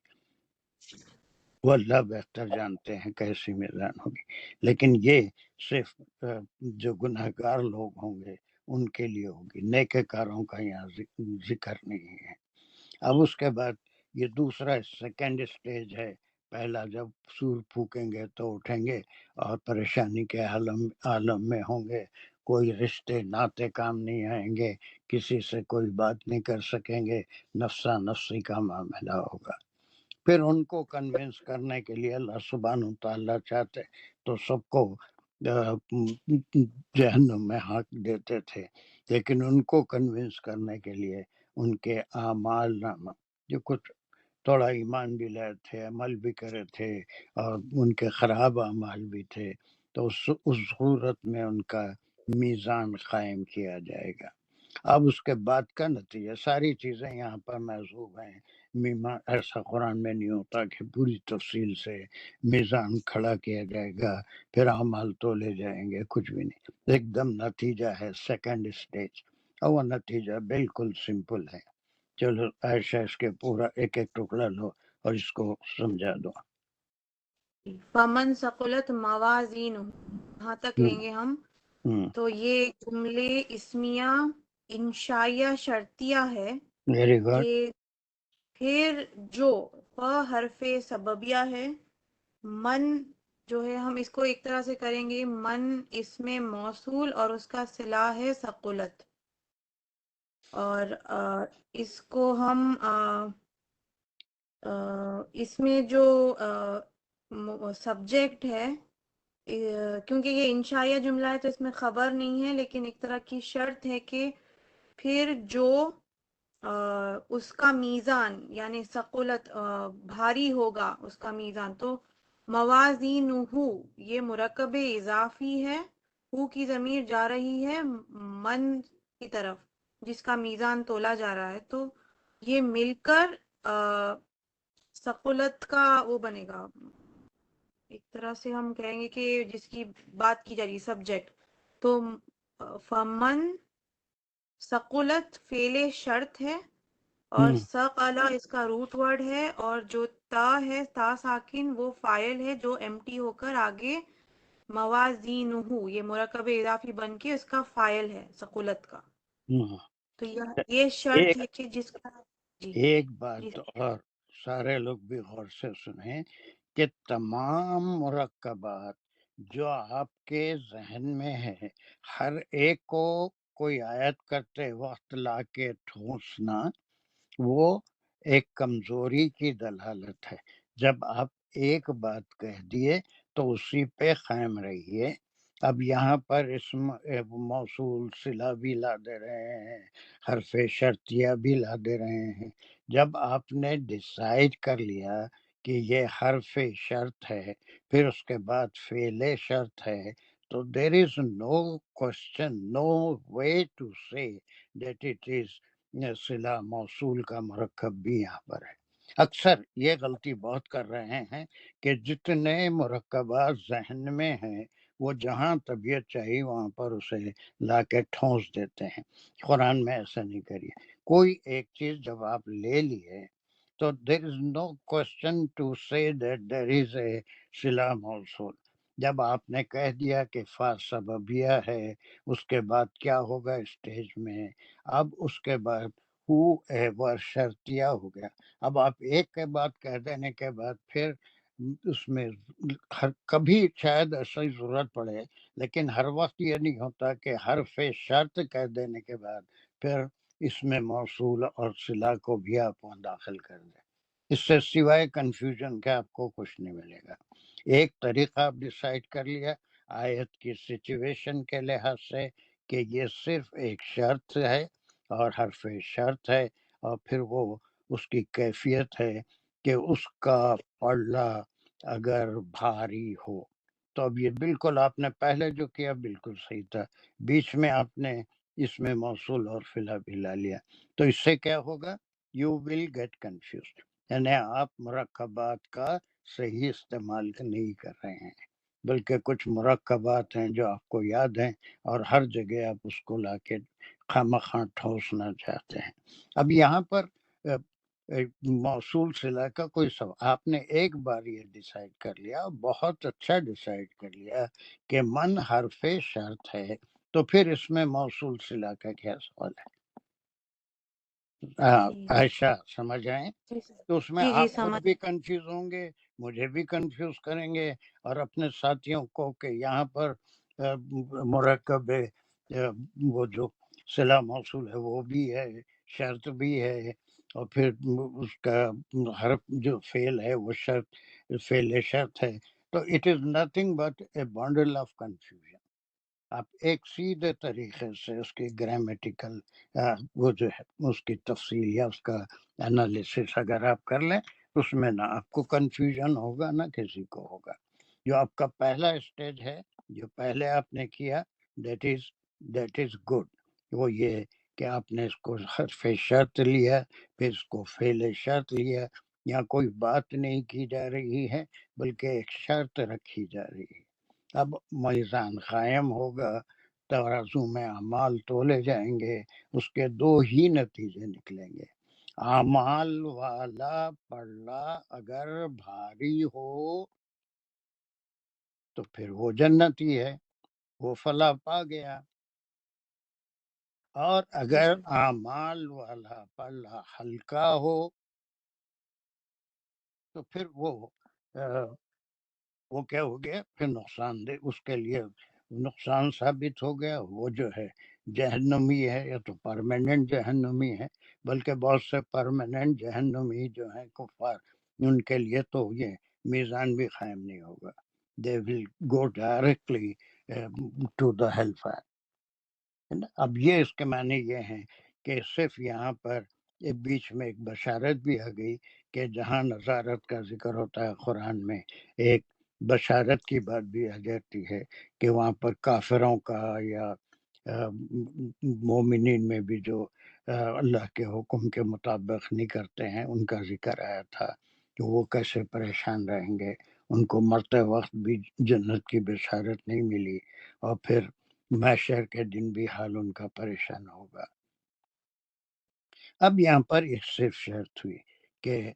وہ اللہ بہتر جانتے ہیں کیسی میزان ہوگی. لیکن یہ صرف جو گناہ گار لوگ ہوں گے ان کے لیے ہوگی، نیک کاروں کا یہاں ذکر نہیں ہے. اب اس کے بعد یہ دوسرا سیکنڈ اسٹیج ہے. پہلا جب سور پھونکیں گے تو اٹھیں گے اور پریشانی کے عالم میں ہوں گے، کوئی رشتے ناطے کام نہیں آئیں گے، کسی سے کوئی بات نہیں کر سکیں گے، نفسا نفسی کا معاملہ ہوگا. پھر ان کو کنونس کرنے کے لیے اللہ سبحانہ تعالیٰ چاہتے تو سب کو جہنم میں ہانک دیتے تھے، لیکن ان کو کنونس کرنے کے لیے ان کے اعمال نامہ جو کچھ تھوڑا ایمان بھی لائے تھے، عمل بھی کرے تھے، اور ان کے خراب اعمال بھی تھے، تو اس صورت میں ان کا میزان قائم کیا جائے گا. اب اس کے بعد کا نتیجہ ساری چیزیں یہاں پر محسوب ہیں. ایسا قرآن میں نہیں ہوتا کہ پوری تفصیل سے میزان کھڑا کیا جائے گا پھر اعمال تولے جائیں گے، کچھ بھی نہیں. ایک دم نتیجہ ہے سیکنڈ اسٹیج، اور وہ نتیجہ بالکل سمپل ہے. چلو عائشہ اس کے پورا ایک ایک ٹکڑا لو اور اس کو سمجھا دو. فمن ثقلت موازینہ، یہاں تک لیں گے ہم. تو یہ جملے اسمیہ انشائیہ شرطیہ ہے ویری گڈ. کہ پھر جو حرف سببیہ ہے، من جو ہے ہم اس کو ایک طرح سے کریں گے من اس میں موصول اور اس کا صلہ ہے ثقلت، اور اس کو ہم اس میں جو سبجیکٹ ہے کیونکہ یہ انشائیہ جملہ ہے تو اس میں خبر نہیں ہے، لیکن ایک طرح کی شرط ہے کہ پھر جو اس کا میزان یعنی ثقلت بھاری ہوگا اس کا میزان، تو موازینہ یہ مرکب اضافی ہے، ہو کی ضمیر جا رہی ہے من کی طرف جس کا میزان تولا جا رہا ہے، تو یہ مل کر ثقلت کا وہ بنے گا، ایک طرح سے ہم کہیں گے کہ جس کی بات کی جا رہی سبجیکٹ، تو فمن ثقلت فعل شرط ہے اور ثقل اس کا روٹ ورڈ ہے، اور جو تا ہے تا ساکن وہ فاعل ہے جو ایمٹی ہو کر آگے موازینہ یہ مرکب اضافی بن کے اس کا فاعل ہے ثقلت کا، تو یہ شرط ایک ہے کہ جس کا جی ایک جی بات اور سارے لوگ بھی غور سے سنیں کہ تمام مرکبات جو آپ کے ذہن میں ہے، ہر ایک کو کوئی آیت کرتے وقت لا کے ٹھونسنا وہ ایک کمزوری کی دلالت ہے۔ جب آپ ایک بات کہہ دیے تو اسی پہ قائم رہیے۔ اب یہاں پر اسم موصول صلہ بھی لا دے رہے ہیں، حرف شرطیہ بھی لا دے رہے ہیں۔ جب آپ نے ڈیسائیڈ کر لیا کہ یہ حرف شرط ہے، پھر اس کے بعد فعل شرط ہے، تو دیر از نو کوشچن، نو وے ٹو سے دیٹ اٹ از صلہ موصول کا مرکب بھی یہاں پر ہے۔ اکثر یہ غلطی بہت کر رہے ہیں کہ جتنے مرکبات ذہن میں ہیں وہ جہاں طبیعت چاہیے وہاں پر اسے لا کے ٹھونس دیتے ہیں۔ قرآن میں ایسا نہیں کریے۔ کوئی ایک چیز جب آپ لے لیے تو دیر از نو کوشچن ٹو سے دیٹ دیر از اے صلہ موصول۔ جب آپ نے کہہ دیا کہ فا سببیہ ہے، اس کے بعد کیا ہوگا اسٹیج میں، اب اس کے بعد ہو ایور شرطیہ ہو گیا۔ اب آپ ایک کے بعد کہہ دینے کے بعد پھر اس میں کبھی شاید ایسی ضرورت پڑے، لیکن ہر وقت یہ نہیں ہوتا کہ حرف شرط کہہ دینے کے بعد پھر اس میں موصول اور صلہ کو بھی آپ داخل کر دیں۔ اس سے سوائے کنفیوژن کے آپ کو کچھ نہیں ملے گا۔ ایک طریقہ آپ ڈیسائیڈ کر لیا آیت کی سچویشن کے لحاظ سے کہ یہ صرف ایک شرط ہے اور حرف شرط ہے، اور پھر وہ اس کی کیفیت ہے کہ اس کا پڑھنا اگر بھاری ہو۔ تو اب یہ بالکل آپ نے پہلے جو کیا بالکل صحیح تھا، بیچ میں آپ نے اس میں موصول اور فلا بھی لا لیا، تو اس سے کیا ہوگا، یو ول گیٹ کنفیوزڈ، یعنی آپ مرکبات کا صحیح استعمال نہیں کر رہے ہیں، بلکہ کچھ مرکبات ہیں جو آپ کو یاد ہیں اور ہر جگہ آپ اس کو لا کے خامخواہ ٹھوسنا چاہتے ہیں۔ اب یہاں پر موصول صلہ کا کوئی سوال، آپ نے ایک بار یہ ڈیسائیڈ کر لیا، بہت اچھا ڈیسائیڈ کر لیا کہ من حرف شرط ہے، تو پھر اس میں موصول صلہ کا کیا سوال ہے؟ عائشہ سمجھ آئیں؟ تو اس میں جی آپ خود سمجھ بھی کنفیوز ہوں گے، مجھے بھی کنفیوز کریں گے، اور اپنے ساتھیوں کو کہ یہاں پر مرکب وہ جو صلہ موصول ہے وہ بھی ہے، شرط بھی ہے، اور پھر اس کا حرف جو فعل ہے وہ شرط فعل شرط ہے، تو it is nothing but a bundle of confusion. آپ ایک سیدھے طریقے سے اس کی گرامیٹیکل وہ جو ہے اس کی تفصیل یا اس کا انالیسس اگر آپ کر لیں، اس میں نہ آپ کو کنفیوژن ہوگا نہ کسی کو ہوگا۔ جو آپ کا پہلا اسٹیج ہے، جو پہلے آپ نے کیا، دیٹ از گڈ، وہ یہ کہ آپ نے اس کو حرف شرط لیا، پھر اس کو فعل شرط لیا، یا کوئی بات نہیں کی جا رہی ہے بلکہ ایک شرط رکھی جا رہی ہے۔ اب میزان قائم ہوگا، ترازو میں اعمال تولے جائیں گے، اس کے دو ہی نتیجے نکلیں گے۔ اعمال والا پلہ اگر بھاری ہو تو پھر وہ جنتی ہے، وہ فلاح پا گیا، اور اگر اعمال والا پلہ ہلکا ہو تو پھر وہ کیا ہو گیا، پھر نقصان دہ اس کے لیے نقصان ثابت ہو گیا، وہ جو ہے جہنمی ہے یا تو پرماننٹ جہنمی ہے، بلکہ بہت سے پرماننٹ جہنمی جو ہیں کفار، ان کے لیے تو یہ میزان بھی قائم نہیں ہوگا. They will go directly to the hell fire. اب یہ اس کے معنی یہ ہیں کہ صرف یہاں پر ایک بیچ میں ایک بشارت بھی آ گئی کہ جہاں نظارت کا ذکر ہوتا ہے قرآن میں، ایک بشارت کی بات بھی آ جاتی ہے کہ وہاں پر کافروں کا یا مومنین میں بھی جو اللہ کے حکم کے مطابق نہیں کرتے ہیں ان کا ذکر آیا تھا کہ وہ کیسے پریشان رہیں گے. ان کو مرتے وقت بھی جنت کی بشارت نہیں ملی، اور پھر محشر کے دن بھی حال ان کا پریشان ہوگا. اب یہاں پر ایک صرف شرط ہوئی کہ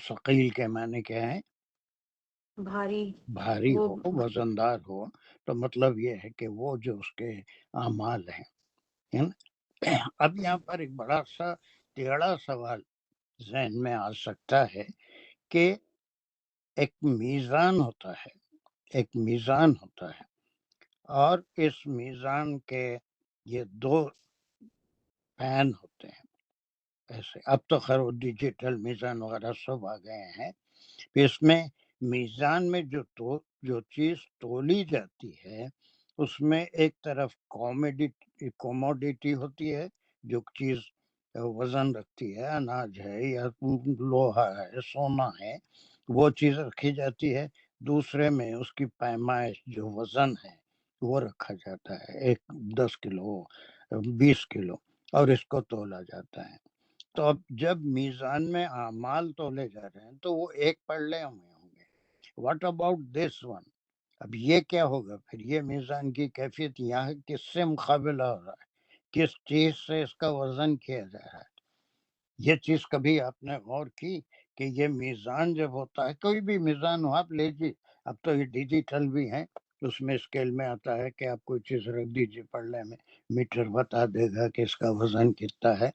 ثقیل کے معنی کیا ہے؟ بھاری، بھاری وہ ہو، وزندار ہو. تو مطلب یہ ہے کہ وہ جو اس کے اعمال ہیں. اب یہاں پر ایک بڑا سا ٹیڑھا سوال ذہن میں آ سکتا ہے کہ ایک میزان ہوتا ہے، ایک میزان ہوتا ہے، اور اس میزان کے یہ دو پین ہوتے ہیں ایسے. اب تو خیر وہ ڈیجیٹل میزان وغیرہ سب آ گئے ہیں. اس میں میزان میں جو چیز تولی جاتی ہے اس میں ایک طرف کوموڈیٹی ہوتی ہے، جو چیز وزن رکھتی ہے، اناج ہے یا لوہا ہے، سونا ہے، وہ چیز رکھی جاتی ہے. دوسرے میں اس کی پیمائش جو وزن ہے وہ رکھا جاتا ہے، 10 کلو 20 کلو، اور اس کو تولا جاتا ہے. تو اب جب میزان میں اعمال تولے جا رہے ہیں تو وہ ایک پلڑے میں ہوں گے. What about this one? اب یہ کیا ہوگا پھر؟ یہ میزان کی کیفیت یہاں کس سے مقابلہ ہو رہا ہے، کس چیز سے اس کا وزن کیا جا رہا ہے؟ یہ چیز کبھی آپ نے غور کی کہ یہ میزان جب ہوتا ہے، کوئی بھی میزان ہو آپ لیجیے، اب تو یہ ڈیجیٹل بھی ہیں، اس میں اسکیل میں آتا ہے کہ آپ کوئی چیز رکھ دیجیے پلڑے میں، میٹر بتا دے گا کہ اس کا وزن کتنا ہے.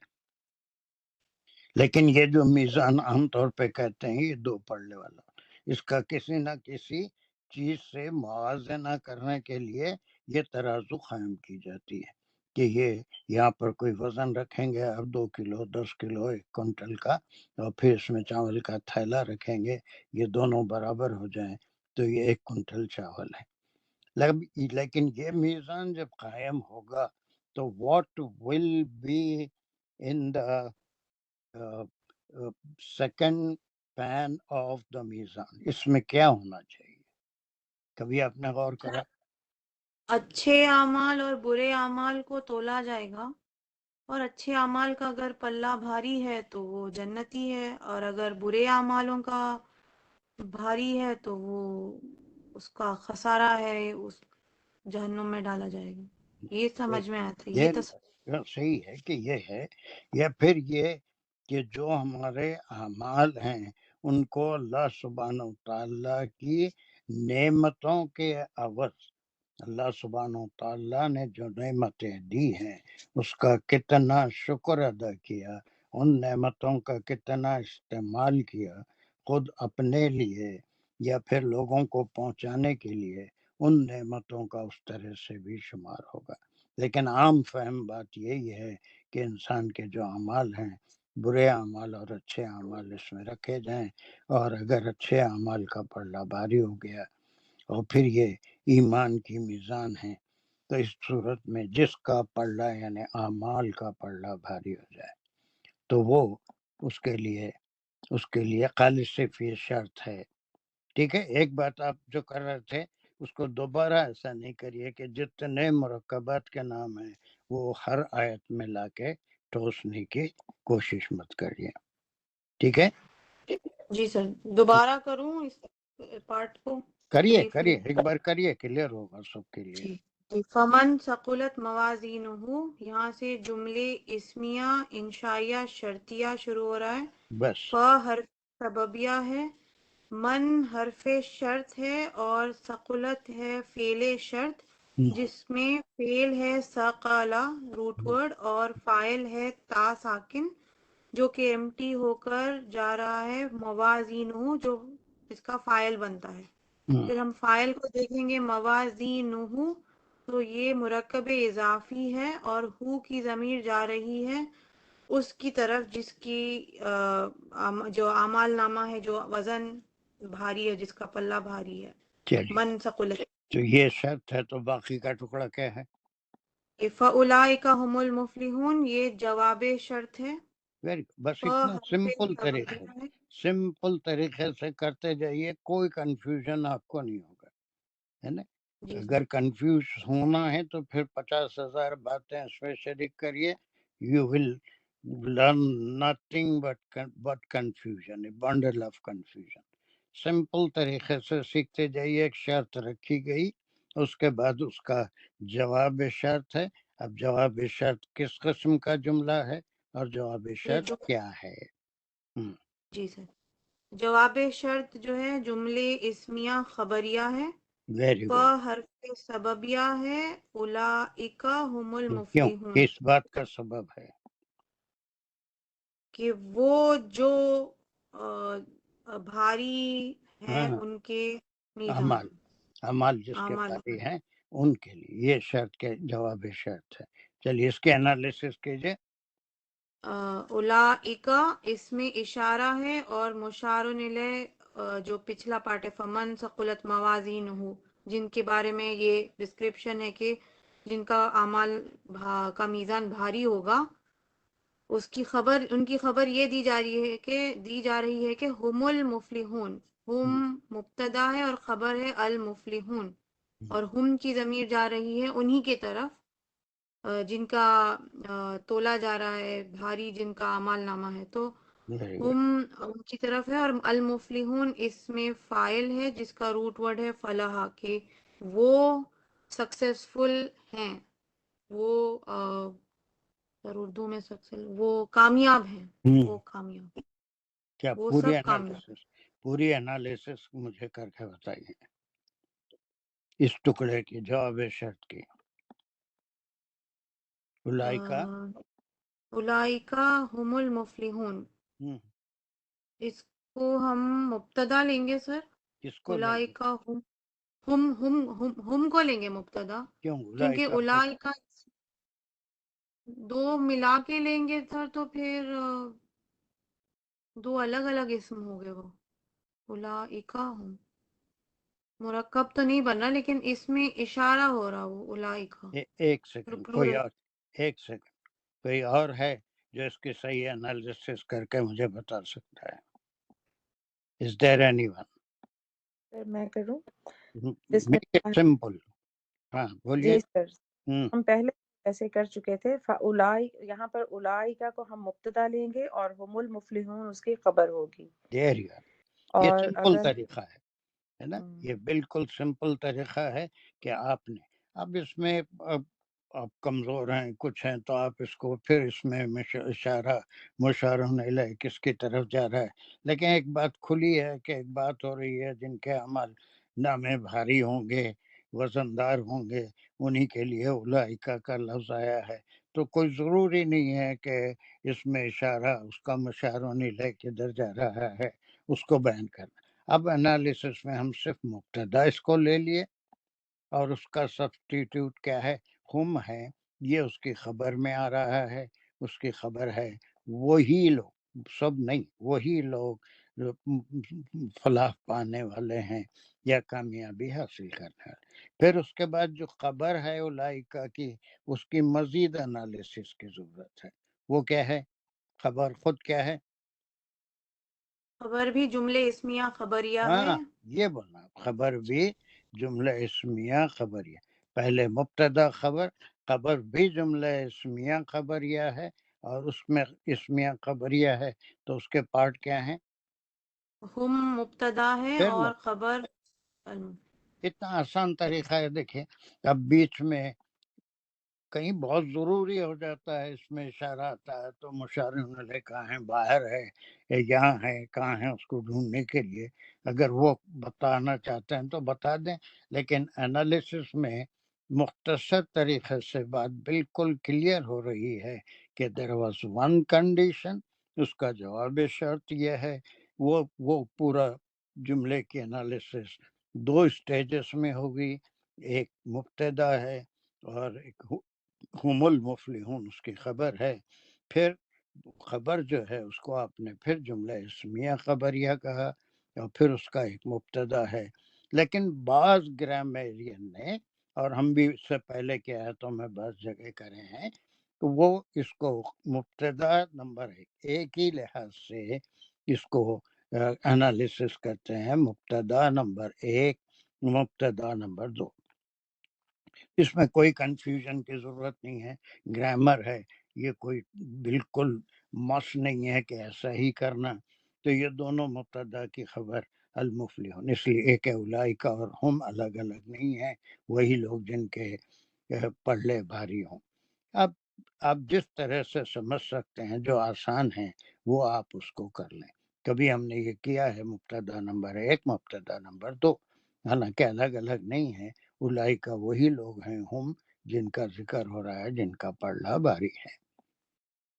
لیکن یہ جو میزان عام طور پہ کہتے ہیں یہ 2 پلڑے والا، اس کا کسی نہ کسی چیز سے موازنہ کرنے کے لیے یہ ترازو قائم کی جاتی ہے کہ یہ یہاں پر کوئی وزن رکھیں گے اب 2 کلو 10 کلو 1 کنٹل کا، اور پھر اس میں چاول کا تھیلا رکھیں گے، یہ دونوں برابر ہو جائیں تو یہ 1 کنٹل چاول ہے. لیکن یہ میزان جب قائم ہوگا تو what will be in the second pan of the میزان، اس میں کیا ہونا چاہیے؟ کبھی آپ نے غور کرا؟ اچھے اعمال اور برے اعمال کو تولا جائے گا، اور اچھے اعمال کا اگر پلہ بھاری ہے تو وہ جنتی ہے، اور اگر برے اعمالوں کا بھاری ہے تو وہ اس کا خسارہ ہے، اس جہنم میں ڈالا جائے گا. یہ سمجھ میں آتا ہے، یہ یہ صحیح ہے کہ یہ ہے، یا پھر یہ کہ جو ہمارے اعمال ہیں ان کو اللہ سبحانہ و تعالیٰ کی نعمتوں کے عوض اللہ سبحانہ و تعالیٰ نے جو نعمتیں دی ہیں اس کا کتنا شکر ادا کیا، ان نعمتوں کا کتنا استعمال کیا خود اپنے لیے یا پھر لوگوں کو پہنچانے کے لیے، ان نعمتوں کا اس طرح سے بھی شمار ہوگا. لیکن عام فہم بات یہی ہے کہ انسان کے جو اعمال ہیں، برے اعمال اور اچھے اعمال اس میں رکھے جائیں، اور اگر اچھے اعمال کا پلڑا بھاری ہو گیا اور پھر یہ ایمان کی میزان ہے تو اس صورت میں جس کا پلڑا یعنی اعمال کا پلڑا بھاری ہو جائے تو وہ اس کے لیے خالص صرف یہ شرط ہے. ٹھیک ہے، ایک بات آپ جو کر رہے تھے اس کو دوبارہ ایسا نہیں کریے کہ جتنے مرکبات کے نام ہیں وہ ہر آیت میں لا کے ٹھوسنے کی کوشش مت کریے. ٹھیک ہے، جی سر. دوبارہ کروں اس پارٹ کو کریے بریفلی؟ ایک بار کریے، کلیئر ہوگا سب کے لیے. جی. فمن ثقلت موازینہ، یہاں سے جملے اسمیہ انشائیہ شرطیہ شروع ہو رہا ہے. بس ف حرف سببیہ ہے، من حرف شرط ہے، اور ثقلت ہے فعل شرط جس میں فعل ہے ثقلا روٹ ورڈ اور فاعل ہے تا ساکن جو کہ ایمٹی ہو کر جا رہا ہے موازینہ جو اس کا فاعل بنتا ہے. پھر ہم فاعل کو دیکھیں گے موازینہ تو یہ مرکب اضافی ہے اور ہو کی ضمیر جا رہی ہے اس کی طرف جس کی جو اعمال نامہ ہے، جو وزن بھاری ہے، جس کا پلہ بھاری ہے. چلیے من ثقلت. تو یہ شرط ہے، تو باقی کا ٹکڑا کیا ہے؟ فَأُولَٰئِکَ هُمُ الْمُفْلِحُونَ، یہ جواب شرط ہے. ویری بس ف اتنا حرف سمپل طریقہ سببیہ ہے. سمپل طریقے سے کرتے جائیے، کوئی کنفیوژن آپ کو نہیں ہوگا، ہے نا؟ جی اگر کنفیوز ہونا ہے تو پھر 50,000 باتیں اس میں شریک کریے. You will learn nothing but confusion, bundle of confusion. Simple طریقے سے سیکھتے جائیے. ایک شرط رکھی گئی، اس کے بعد اس کا جواب شرط ہے. اب جواب شرط کس قسم کا جملہ ہے اور جواب یہ شرط جو کیا ہے؟ جی سر، جواب شرط جو ہے جملے اسمیہ خبریہ ہے. ویری ف گڈ. حرف سببیہ ہے. اولئک هم کیوں؟ المفلحون، کس بات کا سبب ہے؟ کہ وہ جو بھاری ہے ہاں، ان کے میزان، اعمال اعمال جس کے اعمال. بارے ہیں ان کے لیے یہ شرط کے جواب شرط ہے. چلیے اس کے انالیسس کیجئے. اولئک اس میں اشارہ ہے اور مشار الیہ جو پچھلا پارٹ ہے فمن ثقلت موازینہ، جن کے بارے میں یہ ڈسکرپشن ہے کہ جن کا اعمال کا میزان بھاری ہوگا، اس کی خبر، ان کی خبر یہ دی جا رہی ہے کہ ہم المفلحون. ہم مبتدا ہے اور خبر ہے المفلحون، اور ہم کی ضمیر جا رہی ہے انہی کے طرف جن کا تولا جا رہا ہے بھاری، جن کا اعمال نامہ ہے. تو Very good. ہم ان کی طرف ہے، اور المفلحون اس میں فائل ہے جس کا روٹ ورڈ ہے فلاح، کہ وہ سکسیسفل ہیں، وہ سر اردو میں سکسیسفل، وہ کامیاب ہیں، وہ کامیاب، کیا وہ پوری سب کامیاب. انالیسس مجھے کر کے بتائیے اس ٹکڑے کی جواب شرط کی. اولئکا اولئکا ہم المفلحون، اس کو ہم مبتدا لیں گے سر. کس کو لیں گے؟ اولئکا ہم کو لیں گے مبتدا، کیوں کیونکہ اولئکا کو؟ اولئکا دو ملا کے لیں گے سر تو پھر دو الگ الگ اسم ہو گئے. وہ اولئکا ہم مرکب تو نہیں بن رہا، لیکن اس میں اشارہ ہو رہا وہ اولئکا. ایک سیکنڈ، ایک سیکنڈ، کوئی اور ہے جو اس کی صحیح انالیسس کر کے مجھے بتا سکتا ہے؟ Is there anyone? میں کروں؟ Make it simple. ہاں بولیے. جی سر، ہم پہلے ایسے کر چکے تھے. یہاں پر اولئکا کو ہم مبتدا لیں گے اور ہم المفلحون اس کی خبر ہوگی. یہ اور سمپل اگر طریقہ ہے نا، یہ بالکل سمپل طریقہ ہے کہ آپ نے اب اس میں آپ کمزور ہیں کچھ ہیں تو آپ اس کو پھر اس میں اشارہ مشارن الیہ کس کی طرف جا رہا ہے. لیکن ایک بات کھلی ہے کہ ایک بات ہو رہی ہے جن کے عمل نامے بھاری ہوں گے، وزندار ہوں گے، انہی کے لیے اولئکا کا لفظ آیا ہے. تو کوئی ضروری نہیں ہے کہ اس میں اشارہ اس کا مشارن الیہ کدھر جا رہا ہے اس کو بیان کرنا. اب انالیسس میں ہم صرف مبتدا اس کو لے لیے اور اس کا سبسٹیٹیوٹ کیا ہے؟ ہم ہے. یہ اس کی خبر میں آ رہا ہے. اس کی خبر ہے وہی لوگ، سب نہیں، وہی لوگ جو فلاح پانے والے ہیں یا کامیابی حاصل کرنے والے. پھر اس کے بعد جو خبر ہے اولئکا کی، اس کی مزید انالیسس کی ضرورت ہے. وہ کیا ہے؟ خبر خود کیا ہے؟ خبر بھی جملے اسمیہ خبریہ ہے. ہاں یہ بولنا، خبر بھی جملہ اسمیہ خبریہ. پہلے مبتدا خبر، خبر بھی جملہ اسمیہ خبریہ ہے، اور اس میں اسمیہ خبریہ ہے تو اس کے پارٹ کیا ہیں؟ ہم مبتدا ہے پھر اور خبر. اتنا آسان طریقہ ہے. دیکھیں اب بیچ میں کہیں بہت ضروری ہو جاتا ہے، اس میں اشارہ آتا ہے تو مشارن الیہ کہاں ہے، باہر ہے یا یہاں ہے، کہاں ہے، اس کو ڈھونڈنے کے لیے اگر وہ بتانا چاہتے ہیں تو بتا دیں. لیکن انالیسس میں مختصر طریقے سے بات بالکل کلیئر ہو رہی ہے کہ دیر واز ون کنڈیشن، اس کا جواب شرط یہ ہے. وہ پورا جملے کی انالیسس دو اسٹیجز میں ہوگی. ایک مبتدا ہے اور ایک ہم المفلحون اس کی خبر ہے. پھر خبر جو ہے اس کو آپ نے پھر جملہ اسمیہ خبریہ کہا اور پھر اس کا ایک مبتدا ہے. لیکن بعض گرامیرین نے، اور ہم بھی اس سے پہلے کے آیتوں میں بعض جگہ کرے ہیں، تو وہ اس کو مبتدا نمبر ایک ہی لحاظ سے اس کو انالیسس کرتے ہیں، مبتدا نمبر ایک، مبتدا نمبر دو. اس میں کوئی کنفیوژن کی ضرورت نہیں ہے، گرامر ہے، یہ کوئی بالکل مس نہیں ہے کہ ایسا ہی کرنا. تو یہ دونوں مبتدا کی خبر المفلحون، اس لیے ایک اولئک اور ہم الگ الگ نہیں ہیں، وہی لوگ جن کے پلے بھاری ہوں. اب آپ جس طرح سے سمجھ سکتے ہیں جو آسان ہے وہ آپ اس کو کر لیں. کبھی ہم نے یہ کیا ہے مبتدا نمبر ایک، مبتدا نمبر دو، حالانکہ الگ الگ نہیں ہے. اولئک وہی لوگ ہیں ہم جن کا ذکر ہو رہا ہے، جن کا پلڑا بھاری ہے.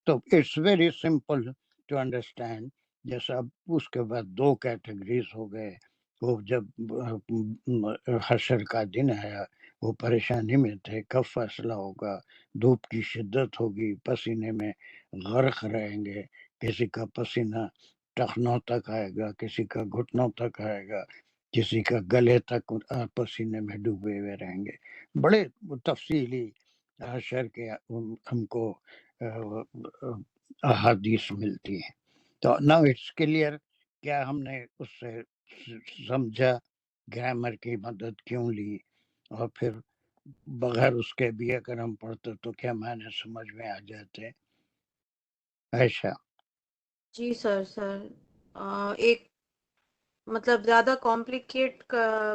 تو it's very simple to understand. جیسا اس کے بعد دو کیٹیگریز ہو گئے. وہ جب حشر کا دن آیا وہ پریشانی میں تھے، کب فیصلہ ہوگا، دھوپ کی شدت ہوگی، پسینے میں غرق رہیں گے، کسی کا پسینہ ٹخنوں تک آئے گا، کسی کا گھٹنوں تک آئے گا، کسی کا گلے تک پسینے میں ڈوبے ہوئے رہیں گے. بڑے تفصیلی حشر کے ہم کو احادیث ملتی ہیں. تو ناؤ اٹس کلیئر. کیا ہم نے اس سے سمجھا گرامر کی مدد کیوں لی، اور پھر بغیر اس کے بھی اگر ہم پڑھتے تو کیا معنی سمجھ میں آ جاتے. عائشہ؟ جی سر. ایک مطلب زیادہ کمپلیکیٹ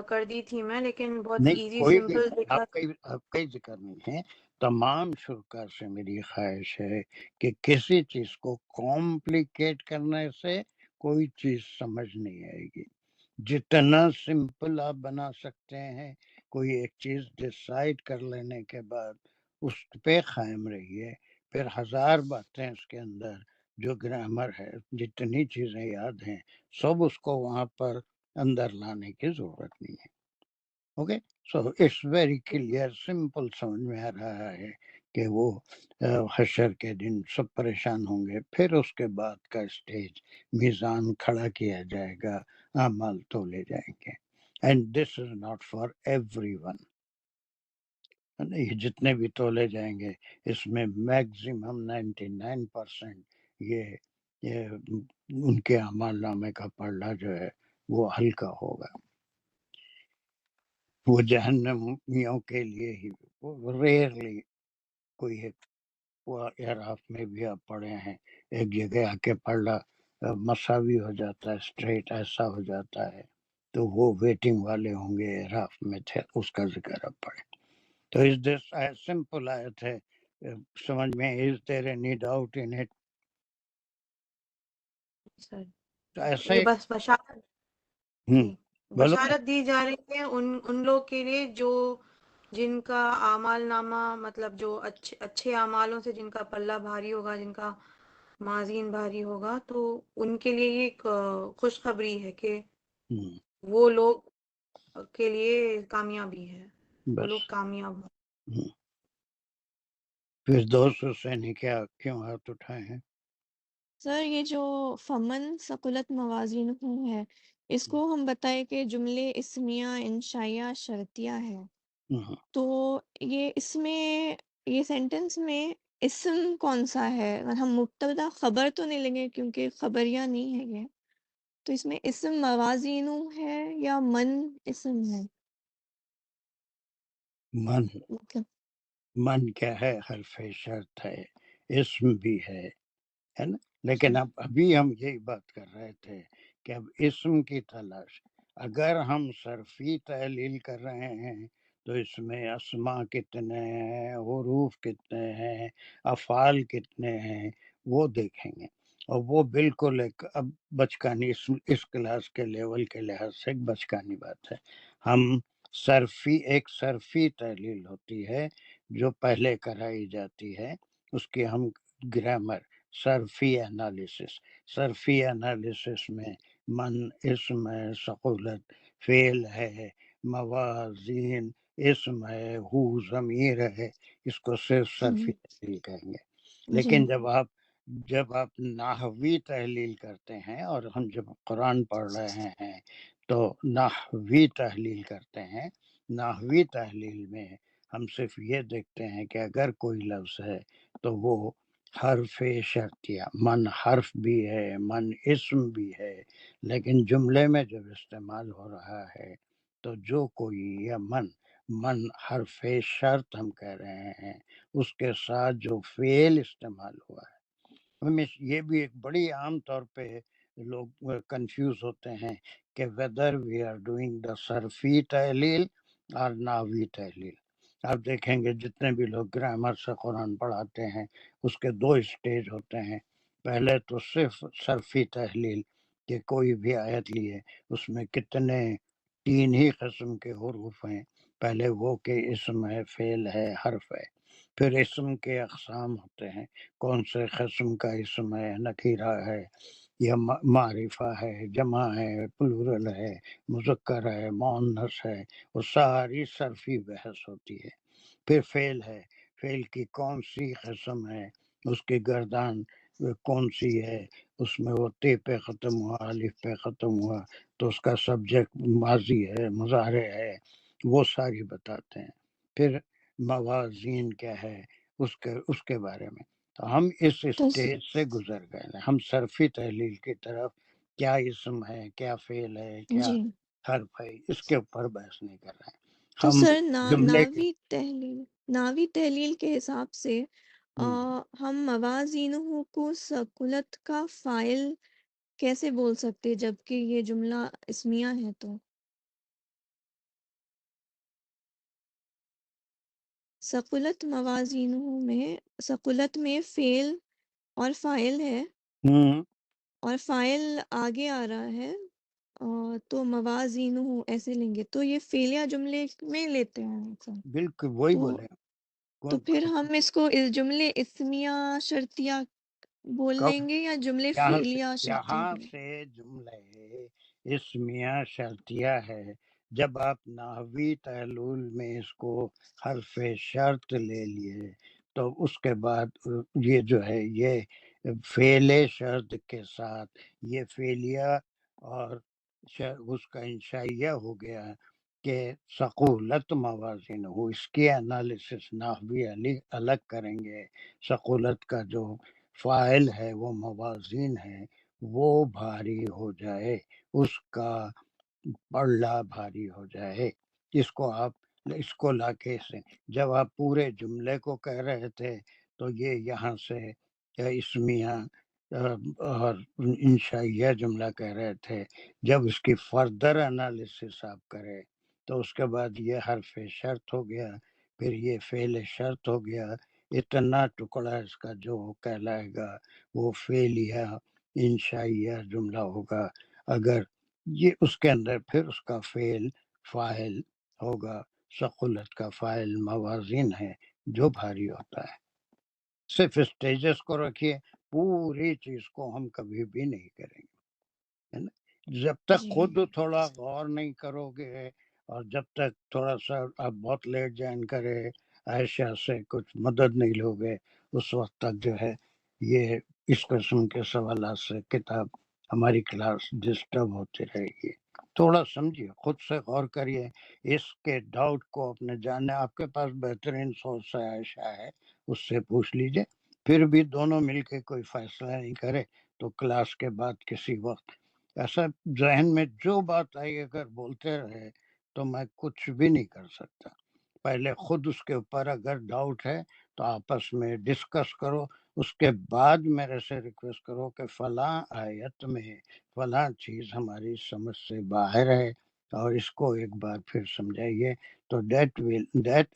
کر دی تھی میں، لیکن بہت نہیں، ایزی کوئی بھی سمپل دیکھا. آپ کا ہی ذکر نہیں ہے. تمام شرکا سے میری خواہش ہے کہ کسی چیز کو کمپلیکیٹ کرنے سے کوئی چیز سمجھ نہیں آئے گی. جتنا سمپل آپ بنا سکتے ہیں، کوئی ایک چیز ڈیسائیڈ کر لینے کے بعد اس پہ قائم رہیے. پھر ہزار باتیں اس کے اندر جو گرامر ہے، جتنی چیزیں یاد ہیں، سب اس کو وہاں پر اندر لانے کی ضرورت نہیں ہے. Okay, so it's very clear, simple سمجھ میں آ رہا ہے کہ وہ حشر کے دن سب پریشان ہوں گے. پھر اس کے بعد کا اسٹیج میزان کھڑا کیا جائے گا، اعمال تولے جائیں گے. And this is not for every one. یہ جتنے بھی تولے جائیں گے اس میں میکزیمم 99% یہ ان کے اعمال نامے کا پلڑا جو ہے وہ ہلکا ہوگا. وہ جہنمیوں کے لیے ہی ریئرلی کوئی ایک، وہ اعراف میں بھی آپ پڑھے ہیں، ایک جگہ آ کے پلڑا مساوی ہو جاتا ہے، اسٹریٹ ایسا ہو جاتا ہے، تو وہ ویٹنگ والے ہوں گے اعراف میں تھے، اس کا ذکر آپ پڑھیں. تو اس دس سمپل آیت ہے، سمجھ میں is there any doubt in it? Sir تو ایسے یہ بس بشارت، ہوں جی بولو نا. بشارت دی جا رہی ہے ان لوگ کے لیے جو جن کا اعمال نامہ، مطلب جو اچھے اعمالوں سے جن کا پلہ بھاری ہوگا، جن کا موازین بھاری ہوگا، تو ان کے لیے یہ ایک خوشخبری ہے کہ ہوں، وہ لوگ کے لیے کامیابی ہے، وہ بس لوگ کامیاب ہوں. ہوں. پھر دوست حسین نے کیوں ہاتھ اٹھائے ہیں؟ سر یہ جو فمن ثقلت موازینہ ہے، اس کو ہم بتائیں کہ جملے اسمیہ انشائیہ شرطیہ ہے. ہوں. تو یہ اس میں، یہ سینٹنس میں اسم کون سا ہے؟ ہم مبتدا خبر تو نہیں لیں گے کیونکہ خبریہ نہیں ہے یہ. تو اس میں اسم موازینو ہے یا من اسم ہے؟ من مطلب من کیا ہے؟ حرف شرط ہے، اسم بھی ہے نا. لیکن اب ابھی ہم یہی بات کر رہے تھے کہ اب اسم کی تلاش، اگر ہم صرفی تحلیل کر رہے ہیں تو اس میں اسماء کتنے ہیں، حروف کتنے ہیں، افعال کتنے ہیں، وہ دیکھیں گے. اور وہ بالکل ایک اب بچکانی اس کلاس کے لیول کے لحاظ سے ایک بچکانی بات ہے. ہم ایک صرفی تحلیل ہوتی ہے جو پہلے کرائی جاتی ہے، اس کی ہم گرامر صرفی انالیسس میں من، اسم ہے، ثقولت فعل ہے، موازین اسم ہے، ہو ضمیر ہے، اس کو صرف صرفی تحلیل کہیں گے. لیکن جب آپ نحوی تحلیل کرتے ہیں، اور ہم جب قرآن پڑھ رہے ہیں تو نحوی تحلیل کرتے ہیں، نحوی تحلیل میں ہم صرف یہ دیکھتے ہیں کہ اگر کوئی لفظ ہے تو وہ حرف شرطیہ، من حرف بھی ہے، من اسم بھی ہے، لیکن جملے میں جب استعمال ہو رہا ہے تو جو کوئی یا من حرف شرط ہم کہہ رہے ہیں، اس کے ساتھ جو فعل استعمال ہوا ہے. ہمیں یہ بھی ایک بڑی عام طور پہ لوگ کنفیوز ہوتے ہیں کہ whether we are doing the صرفی تحلیل اور نحوی تحلیل. آپ دیکھیں گے جتنے بھی لوگ گرامر سے قرآن پڑھاتے ہیں اس کے دو اسٹیج ہوتے ہیں. پہلے تو صرف صرفی تحلیل کہ کوئی بھی آیت لیے اس میں کتنے 3 ہی قسم کے حروف ہیں. پہلے وہ کہ اسم ہے، فعل ہے، حرف ہے. پھر اسم کے اقسام ہوتے ہیں، کون سے قسم کا اسم ہے، نکیرہ ہے یا معرفہ ہے، جمع ہے، پلورل ہے، مذکر ہے، مؤنث ہے. وہ ساری صرفی بحث ہوتی ہے. پھر فعل ہے، فعل کی کون سی قسم ہے، اس کی گردان کون سی ہے، اس میں وہ تے پہ ختم ہوا، الف پہ ختم ہوا تو اس کا سبجیکٹ ماضی ہے، مضارع ہے، وہ ساری بتاتے ہیں. پھر موازین کیا ہے اس کے بارے میں. تو ہم اس اسٹیج سے گزر گئے ہیں. ہم صرفی تحلیل کی طرف کیا اسم ہے، کیا فعل ہے، کیا حرف ہے، اس کے اوپر بحث نہیں کر رہے ہیں. تو ہم سر جملے کے ناوی تحلیل کے حساب سے ہم موازینہ کو ثقلت کا فاعل کیسے بول سکتے جبکہ یہ جملہ اسمیہ ہے؟ تو ثقلت موازینہ میں ثقلت میں فعل اور فاعل ہے اور فاعل آگے آ رہا ہے تو موازینہ ایسے لیں گے تو یہ فعلیہ جملے میں لیتے ہیں اکثر. بالکل وہی بولے. تو پھر ہم اس کو اس جملے اسمیہ شرطیہ بول لیں گے یا جملے فعلیہ شرطیہ یہاں بولیں؟ سے جملے اسمیہ شرطیہ ہے. جب آپ نحوی تحلیل میں اس کو حرف شرط لے لیے تو اس کے بعد یہ جو ہے یہ فعل شرط کے ساتھ یہ فعلیہ اور اس کا انشائیہ ہو گیا کہ ثقولت موازین ہو. اس کی انالیسس نحوی الگ کریں گے. ثقولت کا جو فاعل ہے وہ موازین ہے، وہ بھاری ہو جائے، اس کا پلڑا بھاری ہو جائے. اس کو لا کے سے جب آپ پورے جملے کو کہہ رہے تھے تو یہ یہاں سے اسمیہ اور انشائیہ جملہ کہہ رہے تھے. جب اس کی فردر انالیسس آپ کرے تو اس کے بعد یہ حرف شرط ہو گیا، پھر یہ فعل شرط ہو گیا. اتنا ٹکڑا اس کا جو کہلائے گا وہ فعلیہ انشائیہ جملہ ہوگا. اگر یہ اس کے اندر پھر اس کا فعل فاعل ہوگا. ثقلت کا فاعل موازین ہے جو بھاری ہوتا ہے. صرف اسٹیجز کو رکھیے، پوری چیز کو ہم کبھی بھی نہیں کریں گے. جب تک خود تھوڑا غور نہیں کرو گے اور جب تک تھوڑا سا آپ بہت لیٹ جوائن کرے عائشہ سے کچھ مدد نہیں لو گے اس وقت تک جو ہے یہ اس قسم کے سوالات سے کتاب ہماری کلاس ڈسٹرب ہوتی رہے گی. تھوڑا سمجھیے، خود سے غور کریے، اس کے ڈاؤٹ کو اپنے جاننے. آپ کے پاس بہترین سورس ہے عائشہ ہے، اس سے پوچھ لیجئے. پھر بھی دونوں مل کے کوئی فیصلہ نہیں کرے تو کلاس کے بعد کسی وقت ایسا ذہن میں جو بات آئی اگر بولتے رہے تو میں کچھ بھی نہیں کر سکتا. پہلے خود اس کے اوپر اگر ڈاؤٹ ہے تو آپس میں ڈسکس کرو، اس کے بعد میرے سے ریکویسٹ کرو کہ فلاں آیت میں فلاں چیز ہماری سمجھ سے باہر ہے اور اس کو ایک بار پھر سمجھائیے. تو that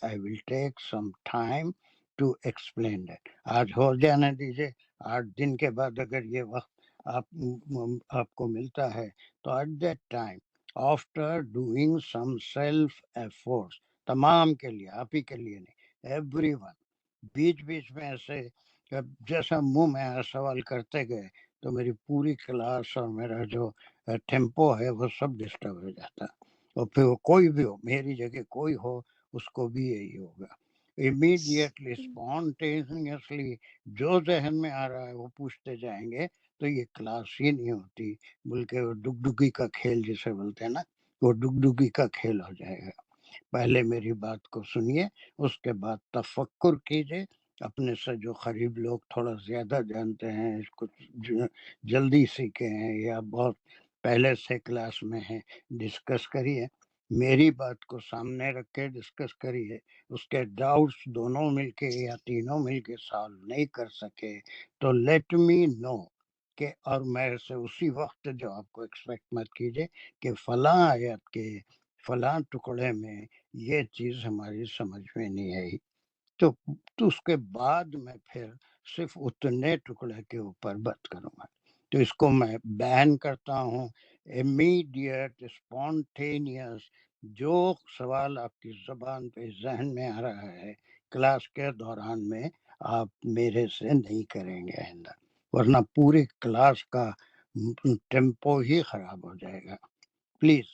I will take some time to explain that. آج ہو جانے دیجیے، 8 دن کے بعد اگر یہ وقت آپ کو ملتا ہے تو at that time after doing some self efforts, تمام کے لیے، آپ ہی کے لیے نہیں، ایوری ون، بیچ بیچ میں ایسے جیسا منہ میں سوال کرتے گئے تو میری پوری کلاس اور میرا جو ٹیمپو ہے وہ سب ڈسٹرب ہو جاتا. اور پھر وہ کوئی بھی ہو، میری جگہ کوئی ہو، اس کو بھی یہی ہوگا. امیڈیٹلی اسپونٹینیسلی جو ذہن میں آ رہا ہے وہ پوچھتے جائیں گے تو یہ کلاس ہی نہیں ہوتی، بلکہ وہ ڈگڈگی کا کھیل جسے بولتے ہیں نا، وہ ڈگڈگی کا کھیل ہو جائے گا. پہلے میری بات کو سنیے، اس کے بعد تفکر کیجئے. اپنے سے جو قریب لوگ تھوڑا زیادہ جانتے ہیں، کچھ جلدی سیکھے ہیں یا بہت پہلے سے کلاس میں ہیں، ڈسکس کریے. میری بات کو سامنے رکھ کے ڈسکس کریے. اس کے ڈاؤٹس دونوں مل کے یا تینوں مل کے سالو نہیں کر سکے تو لیٹ می نو کہ، اور میں سے اسی وقت جو آپ کو ایکسپیکٹ مت کیجئے کہ فلاں آیت کے فلاں ٹکڑے میں یہ چیز ہماری سمجھ میں نہیں آئی، تو اس کے بعد میں پھر صرف اتنے ٹکڑے کے اوپر بات کروں گا. تو اس کو میں بین کرتا ہوں. امیڈیٹ اسپونٹینیس جو سوال آپ کی زبان پہ ذہن میں آ رہا ہے کلاس کے دوران میں، آپ میرے سے نہیں کریں گے آئندہ، ورنہ پوری کلاس کا ٹیمپو ہی خراب ہو جائے گا. پلیز،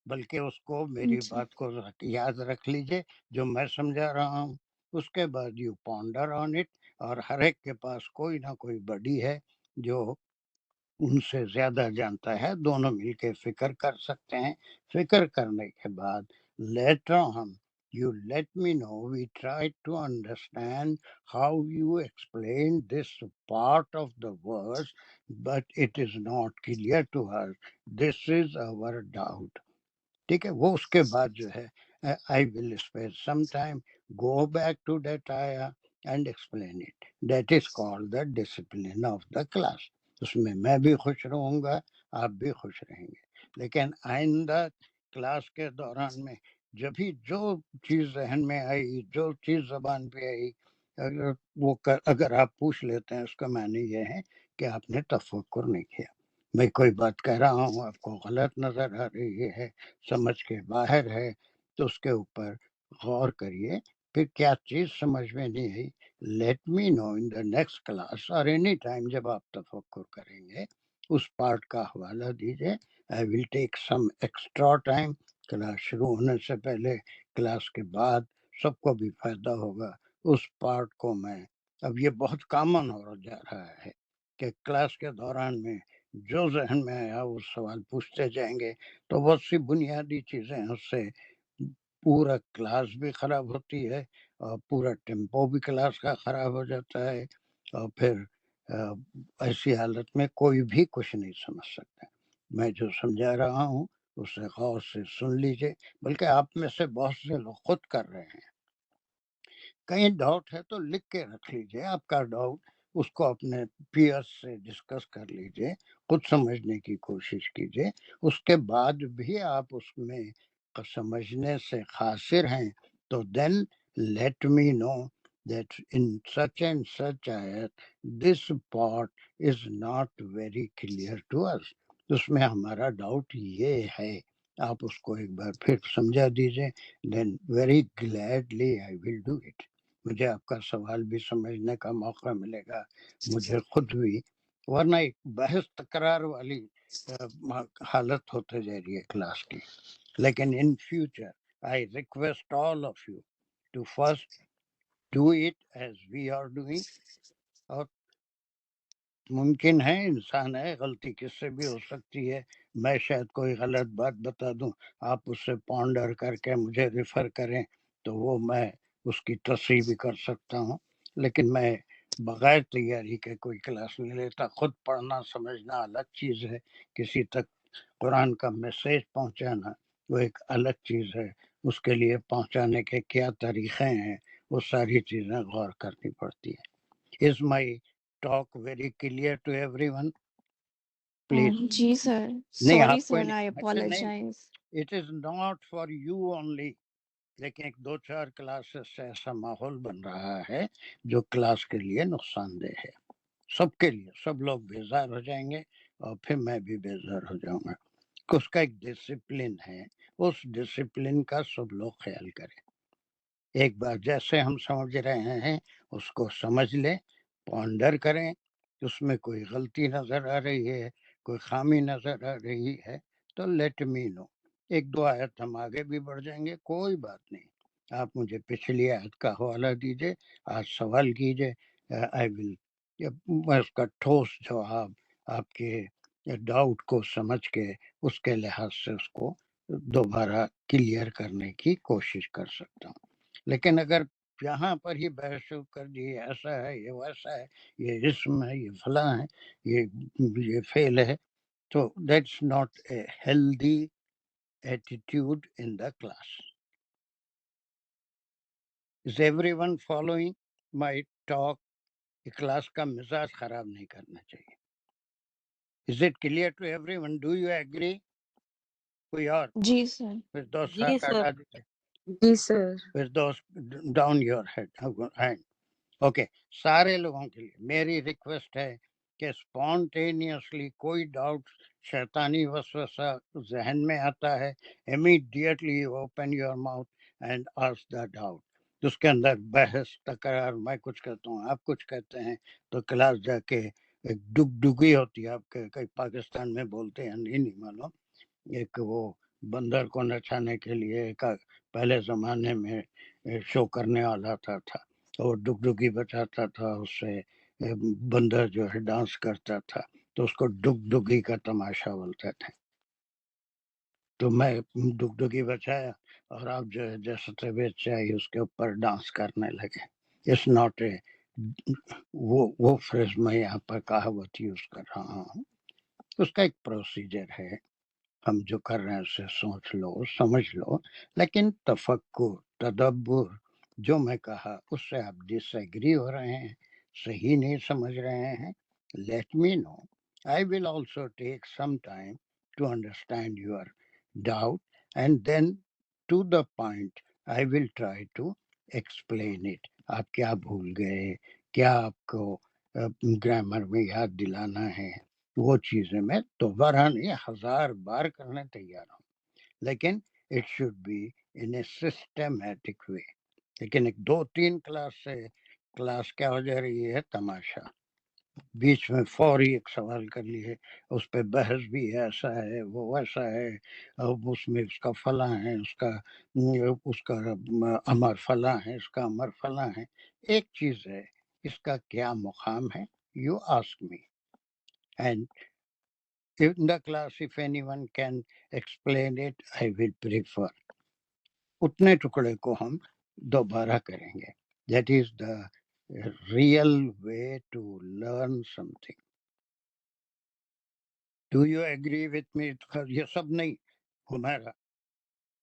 بلکہ اس کو میری جی بات کو یاد رکھ لیجئے جو میں سمجھا رہا ہوں. اس کے بعد یو پونڈر آن اٹ، اور ہر ایک کے پاس کوئی نہ کوئی بڈی ہے جو ان سے زیادہ جانتا ہے، دونوں مل کے فکر کر سکتے ہیں. فکر کرنے کے بعد later on you let me know, we try to understand how you explain this part of the verse, but it is not clear to us. This is our doubt. ٹھیک ہے، وہ اس کے بعد جو ہے I will spend some time, go back to that ayah and explain it. That is called the discipline of the class. اس میں بھی خوش رہوں گا، آپ بھی خوش رہیں گے. لیکن آئندہ کلاس کے دوران میں جب بھی جو چیز ذہن میں آئی، جو چیز زبان پہ آئی، اگر آپ پوچھ لیتے ہیں، اس کا معنی یہ ہے کہ آپ نے تفکر نہیں کیا. میں کوئی بات کہہ رہا ہوں، آپ کو غلط نظر آ رہی ہے، سمجھ کے باہر ہے، تو اس کے اوپر غور کریے. پھر کیا چیز سمجھ میں نہیں آئی، let me know in the next class اور اینی ٹائم جب آپ تفکر کریں گے اس پارٹ کا حوالہ دیجیے. آئی will take some extra time. Class شروع ہونے سے پہلے، کلاس کے بعد، سب کو بھی فائدہ ہوگا. اس پارٹ کو میں، اب یہ بہت کامن ہو جا رہا ہے کہ کلاس کے دوران میں جو ذہن میں آیا وہ سوال پوچھتے جائیں گے، تو بہت سی بنیادی چیزیں اس سے پورا کلاس بھی خراب ہوتی ہے اور پورا ٹیمپو بھی کلاس کا خراب ہو جاتا ہے، اور پھر ایسی حالت میں کوئی بھی کچھ نہیں سمجھ سکتا. میں جو سمجھا رہا ہوں اسے غور سے سن لیجئے. بلکہ آپ میں سے بہت سے لوگ خود کر رہے ہیں. کہیں ڈاؤٹ ہے تو لکھ کے رکھ لیجئے آپ کا ڈاؤٹ، اس کو اپنے پیئر سے ڈسکس کر لیجئے، خود سمجھنے کی کوشش کیجئے. اس کے بعد بھی آپ اس میں سمجھنے سے قاصر ہیں تو then let me know that in such and such ayat this part is not very clear to us. اس میں ہمارا ڈاؤٹ یہ ہے، آپ اس کو ایک بار پھر سمجھا دیجئے. then very gladly I will do it. مجھے آپ کا سوال بھی سمجھنے کا موقع ملے گا، مجھے خود بھی، ورنہ ایک بحث تکرار والی حالت ہوتے جا رہی ہے کلاس کی. لیکن in future I request all of you to first do it as we are doing. اور ممکن ہے، انسان ہے، غلطی کس سے بھی ہو سکتی ہے. میں شاید کوئی غلط بات بتا دوں، آپ اس سے پونڈر کر کے مجھے ریفر کریں تو وہ میں اس کی تصحیح بھی کر سکتا ہوں. لیکن میں بغیر تیاری کے کوئی کلاس نہیں لیتا. خود پڑھنا سمجھنا الگ چیز ہے، کسی تک قرآن کا میسیج پہنچانا وہ ایک الگ چیز ہے. اس کے لیے پہنچانے کے کیا طریقے ہیں، وہ ساری چیزیں غور کرنی پڑتی ہیں. Is my talk very clear to everyone? Please. جی سر، نہیں، سوری آپ کو سر، آئی اچھا نہیں، apologise. it is not for you only. لیکن ایک دو چار کلاسز سے ایسا ماحول بن رہا ہے جو کلاس کے لیے نقصان دہ ہے، سب کے لیے. سب لوگ بیزار ہو جائیں گے اور پھر میں بھی بیزار ہو جاؤں گا. اس کا ایک ڈسپلن ہے، اس ڈسپلن کا سب لوگ خیال کریں. ایک بار جیسے ہم سمجھ رہے ہیں اس کو سمجھ لیں، پونڈر کریں. اس میں کوئی غلطی نظر آ رہی ہے، کوئی خامی نظر آ رہی ہے تو لیٹ می نو. ایک دو آیت ہم آگے بھی بڑھ جائیں گے، کوئی بات نہیں. آپ مجھے پچھلی آیت کا حوالہ دیجئے، آج سوال کیجئے، آئی ول میں اس کا ٹھوس جواب آپ کے ڈاؤٹ کو سمجھ کے اس کے لحاظ سے اس کو دوبارہ کلیئر کرنے کی کوشش کر سکتا ہوں. لیکن اگر یہاں پر ہی بحث شروع کر دی، ایسا ہے، یہ ویسا ہے، یہ اسم ہے، یہ فلاں ہے، یہ فعل ہے، تو that's not a healthy attitude in the class. Is everyone following my talk? Class کا مزاج خراب نہیں کرنا چاہیے. Is it clear to everyone? Do you agree? کوئی اور جی سر. پھر دوست جی ہاتھ سر. ہٹا دیجیے. جی سر. پھر دوست ڈاؤن یور ہینڈ. اوکے، سارے لوگوں کے لیے میری ریکویسٹ ہے کہ اسپونٹینیسلی کوئی ڈاؤٹ، شیطانی وسوسہ ذہن میں آتا ہے، immediately open your mouth and ask the doubt. اس کے اندر بحث تکرار، میں کچھ کہتا ہوں آپ کچھ کہتے ہیں، تو کلاس جا کے ایک ڈگی ہوتی ہے. آپ کے کئی پاکستان میں بولتے ہیں، نہیں معلوم، ایک وہ بندر کو نچانے کے لیے ایک پہلے زمانے میں شو کرنے والا تھا اور ڈگڈگی بچاتا تھا، اس سے بندر جو ہے ڈانس کرتا تھا، تو اس کو ڈگڈگی کا تماشا بولتے تھے. تو میں ڈگڈگی بچایا اور آپ جو ہے جیسے طبیعت چاہیے اس کے اوپر ڈانس کرنے لگے. اٹس ناٹ اے وہ فریز میں یہاں پر کہاوت یوز کر رہا ہوں. اس کا ایک پروسیجر ہے، ہم جو کر رہے ہیں اسے سوچ لو، سمجھ لو. لیکن تفکر، تدبر، جو میں کہا اس سے آپ ڈس ایگری ہو رہے ہیں، صحیح نہیں سمجھ رہے ہیں، let me know. I will also take some time to understand your doubt and then to the point I will try to explain it. آپ کیا بھول گئے، کیا آپ کو گرامر میں یاد دلانا ہے، وہ چیزیں میں دوبارہ نہیں 1000 بار کرنے تیار ہوں. لیکن it should be in a systematic way. لیکن ایک 2-3 کلاس سے کلاس کیا ہو جا رہی ہے تماشا. بیچ میں فوری ایک سوال کر لیے، اس پہ بحث بھی ایسا ہے، وہ ویسا ہے، اس میں اس کا فلاں ہے، اس کا امر فلاں ہے، اس کا امر فلاں ہے. ایک چیز ہے، اس کا کیا مقام ہے، you ask me. And in the class, if anyone can explain it, I will prefer. اتنے ٹکڑے کو ہم دوبارہ کریں گے. That is the real way to learn something. Do you agree with me? یہ سب نہیں، ہمارا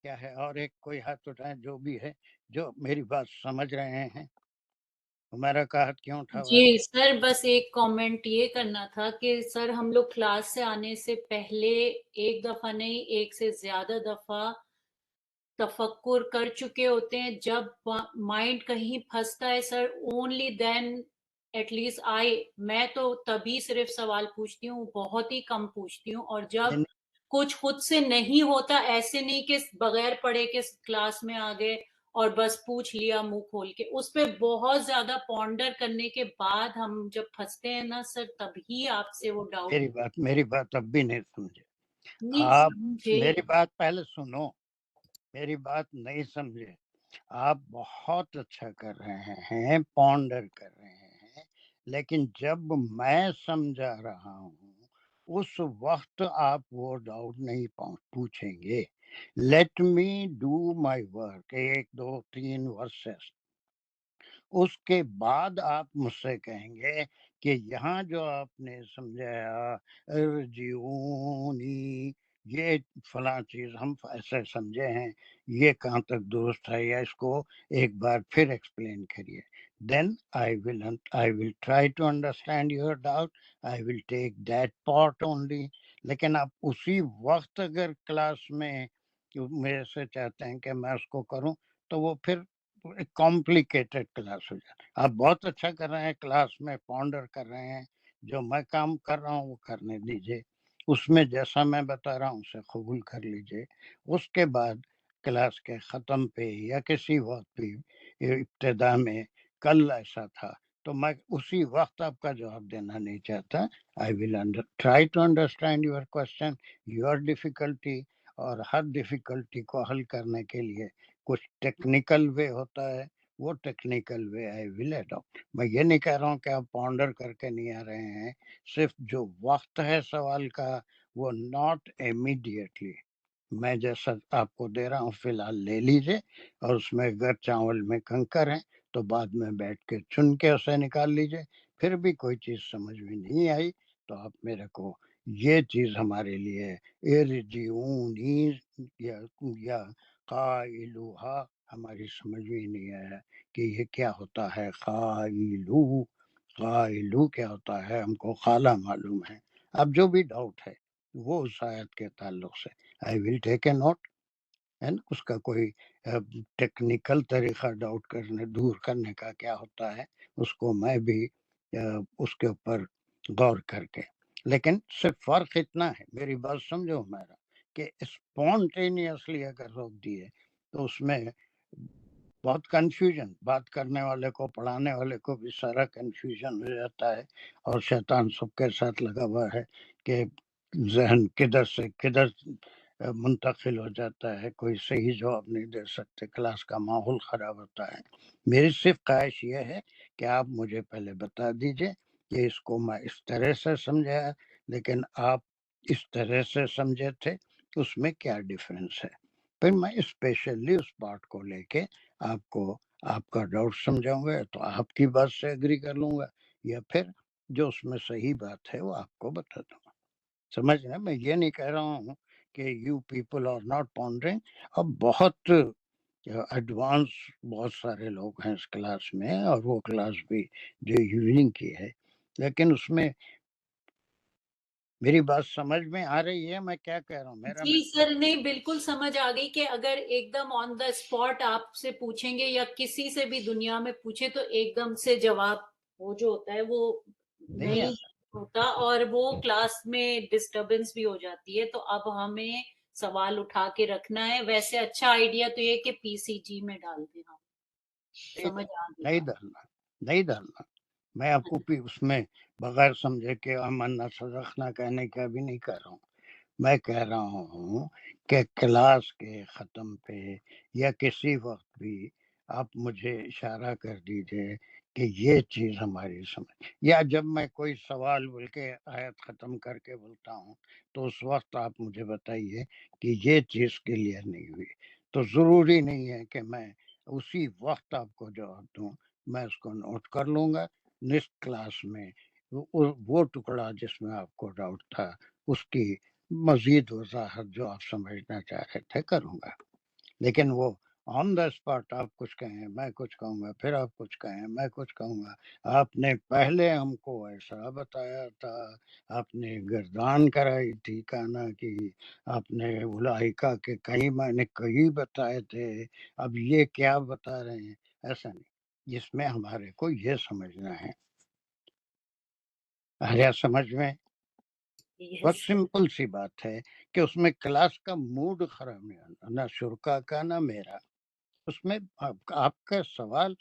کیا ہے، اور ایک کوئی ہاتھ اٹھائیں جو بھی ہے، جو میری بات سمجھ رہے ہیں. ہمارا کا ہاتھ کیوں اٹھا ہوا ہے؟ جی سر، بس ایک کامنٹ یہ کرنا تھا کہ سر ہم لوگ کلاس سے آنے سے پہلے ایک دفعہ نہیں، ایک سے زیادہ دفعہ تفکر کر چکے ہوتے ہیں. جب مائنڈ کہیں پھنستا ہے سر، اونلی دین ایٹ لیسٹ میں تو تبھی صرف سوال پوچھتی ہوں، بہت ہی کم پوچھتی ہوں. اور جب کچھ خود سے نہیں ہوتا، ایسے نہیں کہ بغیر پڑھے کے کلاس میں آ گئے اور بس پوچھ لیا منہ کھول کے، اس پہ بہت زیادہ پونڈر کرنے کے بعد ہم جب پھنستے ہیں نا سر، تبھی آپ سے وہ ڈاؤٹ. میری بات اب بھی نہیں سمجھے نہیں آپ. سمجھے. میری بات پہلے سنو، میری بات نہیں سمجھے. آپ بہت اچھا کر رہے ہیں، پونڈر کر رہے ہیں، لیکن جب میں سمجھا رہا ہوں اس وقت آپ وہ ڈاؤٹ نہیں پوچھیں گے. Let me do my work, 1 2 3 verses, اس کے بعد آپ مجھ سے کہیں گے کہ یہاں جو آپ نے سمجھایا ارجعونی، یہ فلاں چیز ہم ایسے سمجھے ہیں، یہ کہاں تک درست ہے، یا اس کو ایک بار پھر ایکسپلین کریے. دین I will try to understand your doubt. I will take that part only. لیکن آپ اسی وقت اگر کلاس میں میرے سے چاہتے ہیں کہ میں اس کو کروں، تو وہ پھر کمپلیکیٹڈ کلاس ہو جاتا ہے. آپ بہت اچھا کر رہے ہیں، کلاس میں پونڈر کر رہے ہیں، جو میں کام کر رہا ہوں وہ کرنے دیجیے، اس میں جیسا میں بتا رہا ہوں اسے قبول کر لیجیے. اس کے بعد کلاس کے ختم پہ یا کسی وقت بھی ابتدا میں کل ایسا تھا، تو میں اسی وقت آپ کا جواب دینا نہیں چاہتا. I will try to understand your question, your difficulty. اور ہر ڈیفیکلٹی کو حل کرنے کے لیے کچھ ٹیکنیکل وے ہوتا ہے، وہ ٹیکنیکل وے آئی ول اڈاپٹ. میں یہ نہیں کہہ رہا ہوں کہ آپ پونڈر کر کے نہیں آ رہے ہیں، صرف جو وقت ہے سوال کا وہ ناٹ امیڈیٹلی. میں جیسا آپ کو دے رہا ہوں فی الحال لے لیجئے، اور اس میں اگر چاول میں کنکر ہیں تو بعد میں بیٹھ کے چن کے اسے نکال لیجئے. پھر بھی کوئی چیز سمجھ میں نہیں آئی تو آپ میرے کو یہ چیز ہمارے لیے ارجعونی یا قائلوہا ہماری سمجھ میں ہی نہیں آیا کہ یہ کیا ہوتا ہے. قائلو کیا ہوتا ہے ہم کو خالہ معلوم ہے. اب جو بھی ڈاؤٹ ہے وہ اس آیت کے تعلق سے آئی will take a note, and اس کا کوئی ٹیکنیکل طریقہ ڈاؤٹ کرنے دور کرنے کا کیا ہوتا ہے اس کو میں بھی اس کے اوپر غور کر کے. لیکن صرف فرق اتنا ہے، میری بات سمجھو میرا، کہ اسپونٹینیسلی اگر روک دیے تو اس میں بہت کنفیوژن، بات کرنے والے کو پڑھانے والے کو بھی سارا کنفیوژن ہو جاتا ہے، اور شیطان سب کے ساتھ لگا ہوا ہے کہ ذہن کدھر سے کدھر منتقل ہو جاتا ہے، کوئی صحیح جواب نہیں دے سکتے، کلاس کا ماحول خراب ہوتا ہے. میری صرف خواہش یہ ہے کہ آپ مجھے پہلے بتا دیجئے کہ اس کو میں اس طرح سے سمجھا، لیکن آپ اس طرح سے سمجھے تھے، اس میں کیا ڈیفرنس ہے. پھر میں اسپیشلی اس پارٹ کو لے کے آپ کو آپ کا ڈاؤٹ سمجھاؤں گا، تو آپ کی بات سے اگری کر لوں گا، یا پھر جو اس میں صحیح بات ہے وہ آپ کو بتا دوں گا. سمجھ رہے ہیں؟ میں یہ نہیں کہہ رہا ہوں کہ you people are not pondering. اب بہت ایڈوانس بہت سارے لوگ ہیں اس کلاس میں، اور وہ کلاس بھی جو ایوننگ کی ہے، لیکن اس میں میری بات سمجھ میں آ رہی ہے میں کیا کہہ رہا ہوں؟ میرا جی سر، نہیں بالکل سمجھ آ گئی کہ اگر ایک دم آن دا اسپاٹ آپ سے پوچھیں گے یا کسی سے بھی دنیا میں پوچھے تو ایک دم سے جواب وہ جو ہوتا ہے وہ نہیں نہیں آتا. ہوتا، اور وہ کلاس میں ڈسٹربنس بھی ہو جاتی ہے. تو اب ہمیں سوال اٹھا کے رکھنا ہے. ویسے اچھا آئیڈیا تو یہ کہ پی سی جی میں ڈال دیں. ہم سمجھ آ نہیں گئی. ڈالنا، نہیں ڈالنا. میں آپ کو بھی اس میں بغیر سمجھے کہ امن نہ صدقنا کہنے کا بھی نہیں کہہ رہا ہوں. میں کہہ رہا ہوں کہ کلاس کے ختم پہ یا کسی وقت بھی آپ مجھے اشارہ کر دیجئے کہ یہ چیز ہماری سمجھ، یا جب میں کوئی سوال بول کے آیت ختم کر کے بولتا ہوں تو اس وقت آپ مجھے بتائیے کہ یہ چیز کلیئر نہیں ہوئی. تو ضروری نہیں ہے کہ میں اسی وقت آپ کو جواب دوں، میں اس کو نوٹ کر لوں گا. نیکسٹ کلاس میں وہ ٹکڑا جس میں آپ کو ڈاؤٹ تھا اس کی مزید وضاحت جو آپ سمجھنا چاہ رہے تھے کروں گا. لیکن وہ آن دا اسپاٹ آپ کچھ کہیں میں کچھ کہوں گا، پھر آپ کچھ کہیں میں کچھ کہوں گا، آپ نے پہلے ہم کو ایسا بتایا تھا، آپ نے گردان کرائی تھی کانا کی، آپ نے اولائکا کے کہیں میں نے کہیں بتائے تھے، اب یہ کیا بتا رہے ہیں. ایسا نہیں، جس میں ہمارے کو یہ سمجھنا ہے. آیا سمجھ میں؟ بہت سمپل سی بات ہے کہ اس میں کلاس کا موڈ خراب نہیں ہونا، نہ شرکا کا نہ میرا. اس میں آپ کا سوال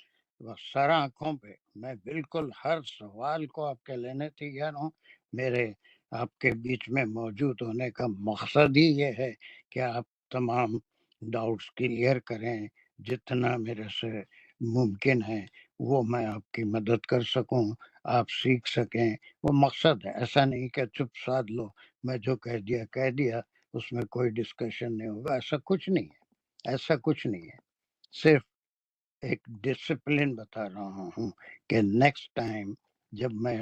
سر آنکھوں پہ، میں بالکل ہر سوال کو آپ کے لینے تیار ہوں. میرے آپ کے بیچ میں موجود ہونے کا مقصد ہی یہ ہے کہ آپ تمام ڈاؤٹس کلیئر کریں، جتنا میرے سے ممکن ہے وہ میں آپ کی مدد کر سکوں، آپ سیکھ سکیں. وہ مقصد ہے. ایسا نہیں کہ چپ سادھ لو، میں جو کہہ دیا اس میں کوئی ڈسکشن نہیں ہوگا. ایسا کچھ نہیں ہے، ایسا کچھ نہیں ہے. صرف ایک ڈسپلن بتا رہا ہوں کہ نیکسٹ ٹائم جب میں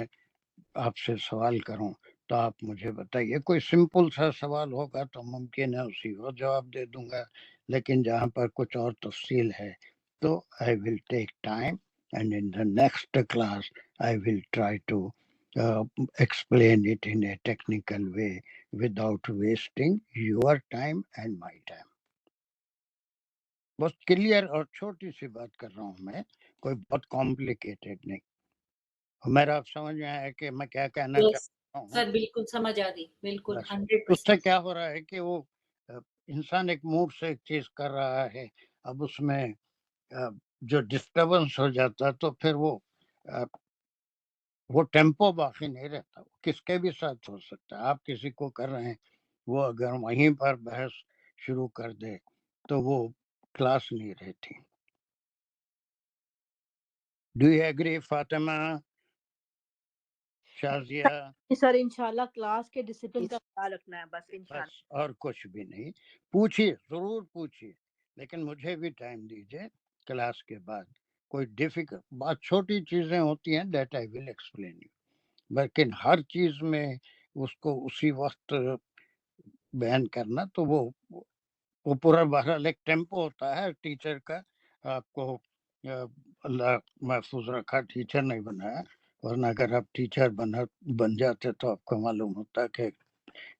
آپ سے سوال کروں تو آپ مجھے بتائیے. کوئی سمپل سا سوال ہوگا تو ممکن ہے اسی وقت جواب دے دوں گا، لیکن جہاں پر کچھ اور تفصیل ہے تو I will take time, and in the next class I will try to explain it in a technical way without wasting your time and my time. بہت کلیئر اور چھوٹی سی بات کر رہا ہوں میں، کوئی بہت کمپلیکیٹڈ نہیں. میرا آپ سمجھ میں آیا کہ میں کیا کہنا چاہتا ہوں؟ سر بالکل سمجھ آ گئی، بالکل بس 100%. اس سے کیا ہو رہا ہے کہ وہ انسان ایک موڈ سے ایک چیز کر رہا ہے، اب اس میں جو ڈسٹربنس ہو جاتا تو پھر وہ ٹیمپو باقی نہیں رہتا. وہ کس کے بھی ساتھ ہو سکتا ہے. آپ کسی کو کر رہے ہیں، وہ اگر وہیں پر بحث شروع کر دے تو وہ کلاس نہیں رہتی. Do you agree Fatima, Shazia? Sir انشاءاللہ کلاس کے ڈسپلن کا خیال رکھنا ہے بس انشاءاللہ. بس اور کچھ بھی نہیں. پوچھیے، ضرور پوچھیے، لیکن مجھے بھی ٹائم دیجیے کلاس کے بعد. کوئی ڈیفیکلٹ بات، چھوٹی چیزیں ہوتی ہیں that I will explain you, لیکن ہر چیز میں اس کو اسی وقت بیان کرنا تو وہ پورا بہرحال ایک ٹیمپو ہوتا ہے ٹیچر کا. آپ کو اللہ محفوظ رکھا ٹیچر نہیں بنایا، ورنہ اگر آپ ٹیچر بن جاتے تو آپ کو معلوم ہوتا کہ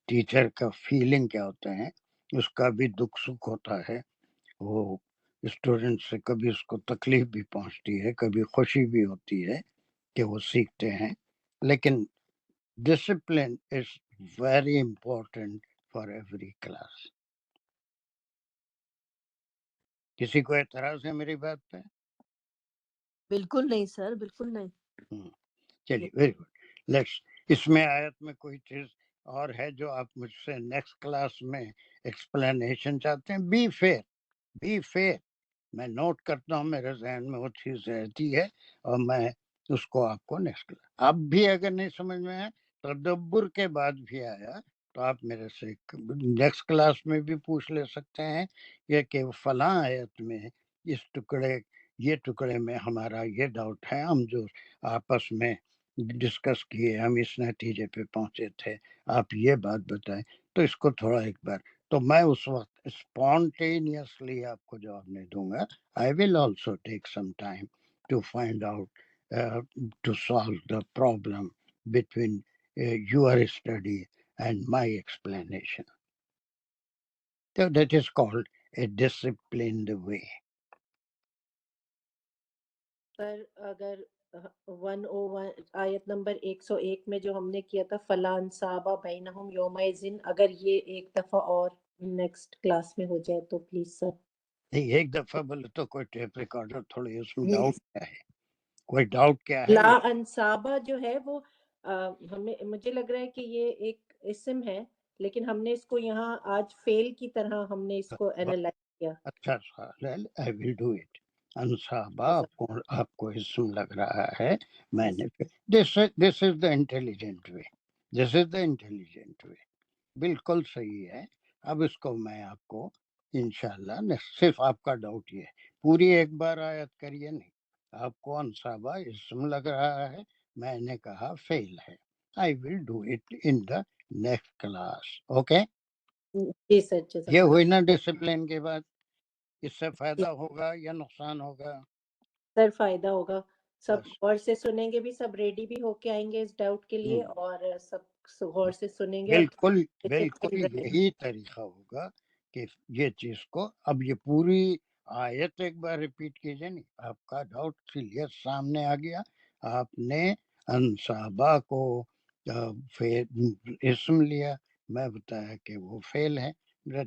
ٹیچر کا فیلنگ کیا ہوتا ہے. اس کا بھی دکھ سکھ ہوتا ہے. وہ اسٹوڈنٹ سے کبھی اس کو تکلیف بھی پہنچتی ہے، کبھی خوشی بھی ہوتی ہے کہ وہ سیکھتے ہیں. لیکن discipline is very important for every class. کسی کو اعتراض ہے میری بات پہ؟ بالکل نہیں سر، بالکل نہیں. چلیے، ویری گڈ. لیٹس، اس میں آیت میں کوئی چیز اور ہے جو آپ مجھ سے نیکسٹ کلاس میں ایکسپلینیشن چاہتے ہیں؟ Be fair, be fair. میں نوٹ کرتا ہوں، میرے ذہن میں وہ چیز رہتی ہے اور میں اس کو آپ کو نیکسٹ کلاس. اب بھی اگر نہیں سمجھ میں آیا، تدبر کے بعد بھی آیا تو آپ میرے سے نیکسٹ کلاس میں بھی پوچھ لے سکتے ہیں کہ فلاں آیت میں اس ٹکڑے میں ہمارا یہ ڈاؤٹ ہے، ہم جو آپس میں ڈسکس کیے ہم اس نتیجے پہ پہنچے تھے، آپ یہ بات بتائیں. تو اس کو تھوڑا ایک بار، تو میں اس وقت اسپونٹینیسلی آپ کو جواب نہیں دوں گا. I will also take some time to find out to solve the problem between your study and my explanation. So that is called a disciplined way. Sir اگر 101 آیت نمبر 101 میں جو ہم نے کیا تھا فَلَا انْصَابَ بَيْنَهُمْ يَوْمَئِذٍ، اگر یہ ایک دفعہ اور نیکسٹ کلاس میں ہو جائے تو پلیز سر. نہیں، ایک دفعہ بولے تو کوئی ٹیپ ریکارڈر تھوڑی، اس میں ڈاؤٹ کیا ہے؟ کوئی ڈاؤٹ کیا ہے؟ لا انصابہ جو ہے وہ ہمیں مجھے لگ رہا ہے کہ یہ ایک اسم ہے، لیکن ہم نے اس کو یہاں آج فیل کی طرح ہم نے اس کو اینالائز کیا. اچھا سوال، آئی ول ڈو اٹ. انصابہ آپ کو اسم لگ رہا ہے، میں نے دس از the intelligent way, this is the intelligent وے. بالکل صحیح ہے. اب اس کو میں آپ کو انشاءاللہ، صرف آپ کا ڈاؤٹ یہ ہے، پوری ایک بار آیت کریے نہیں. آپ کو انصابہ اسم لگ رہا ہے، میں نے کہا فیل ہے. I will do it in the next class. Okay, جی سر، جزاک یہ اللہ. ہوئی نا ڈسپلن کے بعد. اس سے فائدہ ہوگا یا نقصان ہوگا؟ سر فائدہ ہوگا. سب بس غور سے سنیں گے بھی، سب ریڈی بھی ہو کے آئیں گے اس ڈاؤٹ کے لیے، اور سب غور سے سنیں گے اور بالکل ڈسپلن رہیں گے. یہی طریقہ ہوگا کہ یہ چیز کو اب یہ پوری آیت ایک بار ریپیٹ کیجیے. نہیں، آپ کا ڈاؤٹ کلیئر سامنے آ گیا. آپ نے انصابہ کو اسم لیا، میں بتایا کہ وہ فیل ہے.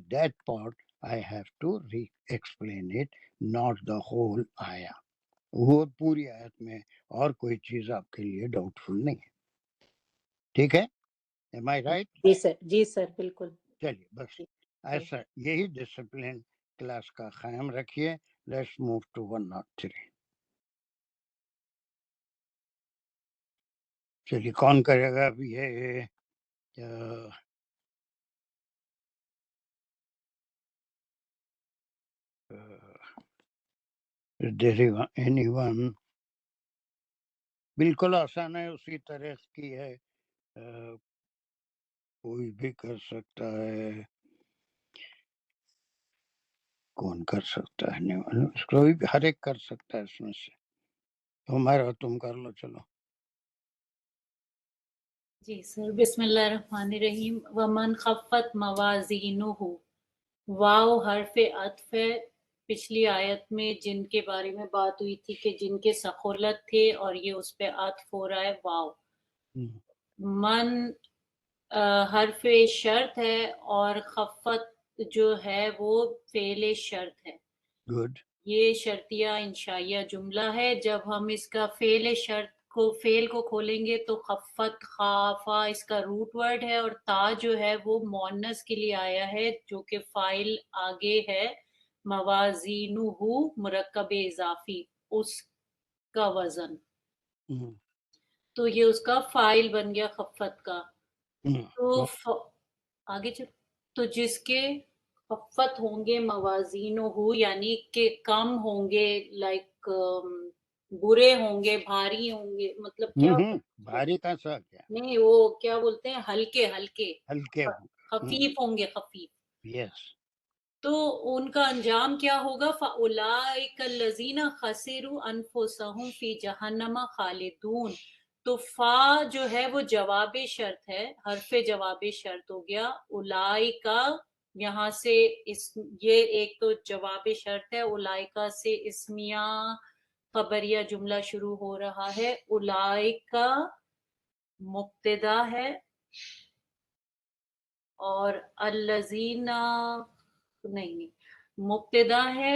That part I have to re-explain it, not the whole آیا. وہ پوری آیت میں اور کوئی چیز آپ کے لیے ڈاؤٹ فل نہیں ہے. ٹھیک ہے؟ Am I right؟ جی سر، جی سر، بالکل. چلیے، بس ایسا یہی ڈسپلن کلاس کا قائم رکھیے. Let's move to 103. چلیے، کون کرے گا اب یہ اینی ون؟ بالکل آسان ہے، اسی طرح کی ہے، کوئی بھی کر سکتا ہے. کون کر سکتا ہے؟ کوئی بھی، ہر ایک کر سکتا ہے اس میں سے. ہمارا تم کر لو، چلو. جی سر، بسم اللہ الرحمن الرحیم. ومن خفت موازینہ، واو حرف عطف ہے. پچھلی آیت میں جن کے بارے میں بات ہوئی تھی کہ جن کے ثقلت تھے، اور یہ اس پہ عطف ہو رہا ہے واو. من حرف شرط ہے، اور خفت جو ہے وہ فعل شرط ہے. گڈ. یہ شرطیہ انشائیہ جملہ ہے. جب ہم اس کا فعل شرط کو فیل کو کھولیں گے تو خفت خافا اس کا روٹ ورڈ ہے، اور تا جو ہے وہ مونس کے لیے آیا ہے جو کہ فائل آگے ہے، موازینہ مرکب اضافی اس کا وزن، تو یہ اس کا فائل بن گیا خفت کا. تو آگے چل، تو جس کے خفت ہوں گے موازینہ یعنی کہ کم ہوں گے، لائک برے ہوں گے، بھاری ہوں گے، مطلب کیا بھاری کا سا کیا نہیں، وہ کیا بولتے ہیں، ہلکے ہلکے ہلکے خفیف ہوں گے، خفیف. یس. تو ان کا انجام کیا ہوگا؟ فَأُولَٰئِکَ الَّذِينَ خَسِرُوا أَنفُسَهُمْ فِي جَهَنَّمَ خَالِدُونَ. تو فا جو ہے وہ جواب شرط ہے، حرف جواب شرط ہو گیا. اولائکا یہاں سے یہ ایک تو جواب شرط ہے، اولائکا سے اسمیہ خبریہ جملہ شروع ہو رہا ہے. اولائکا مبتدا ہے اور الذین نہیں مبتدا ہے،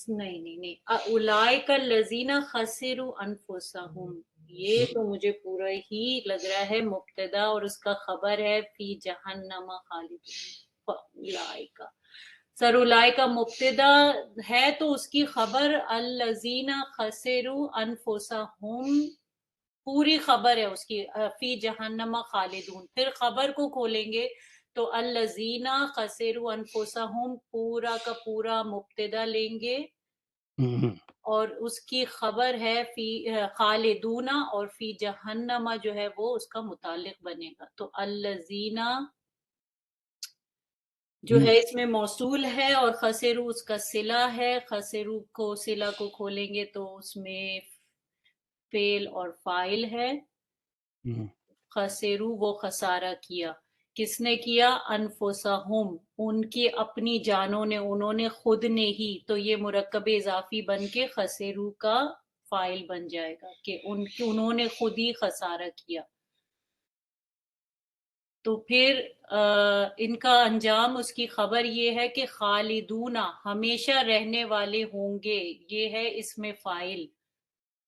نہیں اولئک الذین خسروا انفسهم، یہ تو مجھے پورا ہی لگ رہا ہے مبتدا اور اس کا خبر ہے فی جہنم خالدون. اولئک سر اولئک مبتدا ہے تو اس کی خبر الذین خسروا انفسهم پوری خبر ہے اس کی، فی جہنم خالدون. پھر خبر کو کھولیں گے تو الذین خسروا انفسهم پورا کا پورا مبتدا لیں گے اور اس کی خبر ہے فی خالدون، اور فی جہنم جو ہے وہ اس کا متعلق بنے گا. تو الذین جو ہے اس میں موصول ہے اور خسرو اس کا صلہ ہے. خسرو کو صلہ کو کھولیں گے تو اس میں فعل اور فاعل ہے. خسرو وہ خسارہ کیا، کس نے کیا؟ انفسہم ان کی اپنی جانوں نے، انہوں نے خود نے ہی. تو یہ مرکب اضافی بن کے خسرو کا فاعل بن جائے گا کہ انہوں نے خود ہی خسارہ کیا. تو پھر ان کا انجام اس کی خبر یہ ہے کہ خالدون ہمیشہ رہنے والے ہوں گے، یہ ہے اس میں فاعل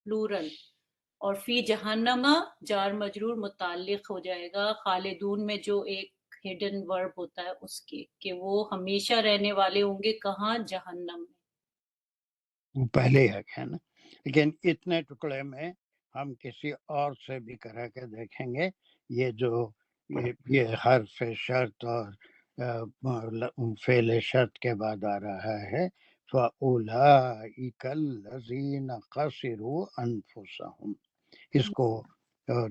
پلورل، اور فی جہنم جار مجرور متعلق ہو جائے گا خالدون میں جو ایک ہڈن ورب ہوتا ہے اس کے، کہ وہ ہمیشہ رہنے والے ہوں گے کہاں؟ جہنم میں. پہلے ہے نا. لیکن اتنے ٹکڑے میں ہم کسی اور سے بھی کرا کے دیکھیں گے. یہ جو یہ حرف شرط اور فعل شرط کے بعد آ رہا ہے فَأُولَئِكَ الَّذِينَ خَسِرُوا أَنفُسَهُمْ، اس کو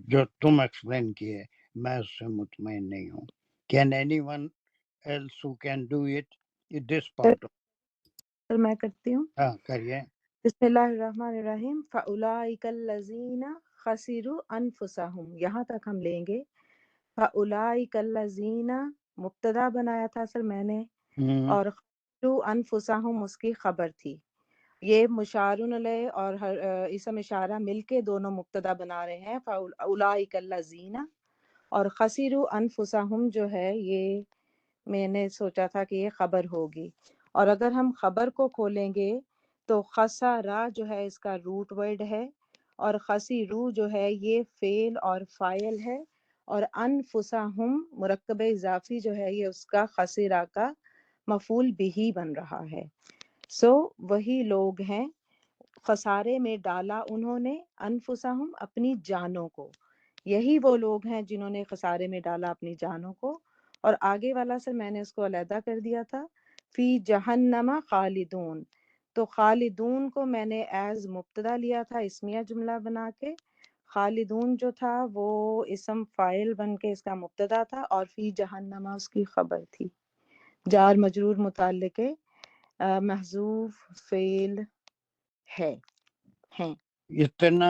جو تم ایکسپلین کیے میں اس سے مطمئن نہیں ہوں. Can anyone else who can do it this part of سر میں کرتی ہوں. ہاں کریے. بسم اللہ الرحمن الرحیم. فَأُولَئِكَ الَّذِينَ خَسِرُوا أَنفُسَهُمْ یہاں تک ہم لیں گے. فَأُولَئِكَ الَّذِينَ مبتدا بنایا تھا سر میں نے، اور خَسِرُوا أَنفُسَهُمْ اس کی خبر تھی. یہ مشار علیہ اور اسم اشارہ مل کے دونوں مبتدا بنا رہے ہیں. فَأُولَئِكَ الَّذِينَ اور خَسِرُوا أَنفُسَهُمْ جو ہے یہ میں نے سوچا تھا کہ یہ خبر ہوگی، اور اگر ہم خبر کو کھولیں گے تو خسارہ جو ہے اس کا روٹ ورڈ ہے، اور خسیرو جو ہے یہ فعل اور فاعل ہے، اور انفسہم مرکب اضافی جو ہے یہ اس کا خسرہ کا مفعول بہی بن رہا ہے. سو وہی لوگ ہیں، خسارے میں ڈالا انہوں نے انفسہم اپنی جانوں کو، یہی وہ لوگ ہیں جنہوں نے خسارے میں ڈالا اپنی جانوں کو. اور آگے والا سر میں نے اس کو علیحدہ کر دیا تھا، فی جہنم خالدون. تو خالدون کو میں نے ایز مبتدا لیا تھا اسمیہ جملہ بنا کے، خالدون جو تھا وہ اسم فاعل بن کے اس کا مبتدا تھا، اور فی جہنم اس کی خبر تھی. جار مجرور متعلق محذوف فعل ہے ہیں. اتنا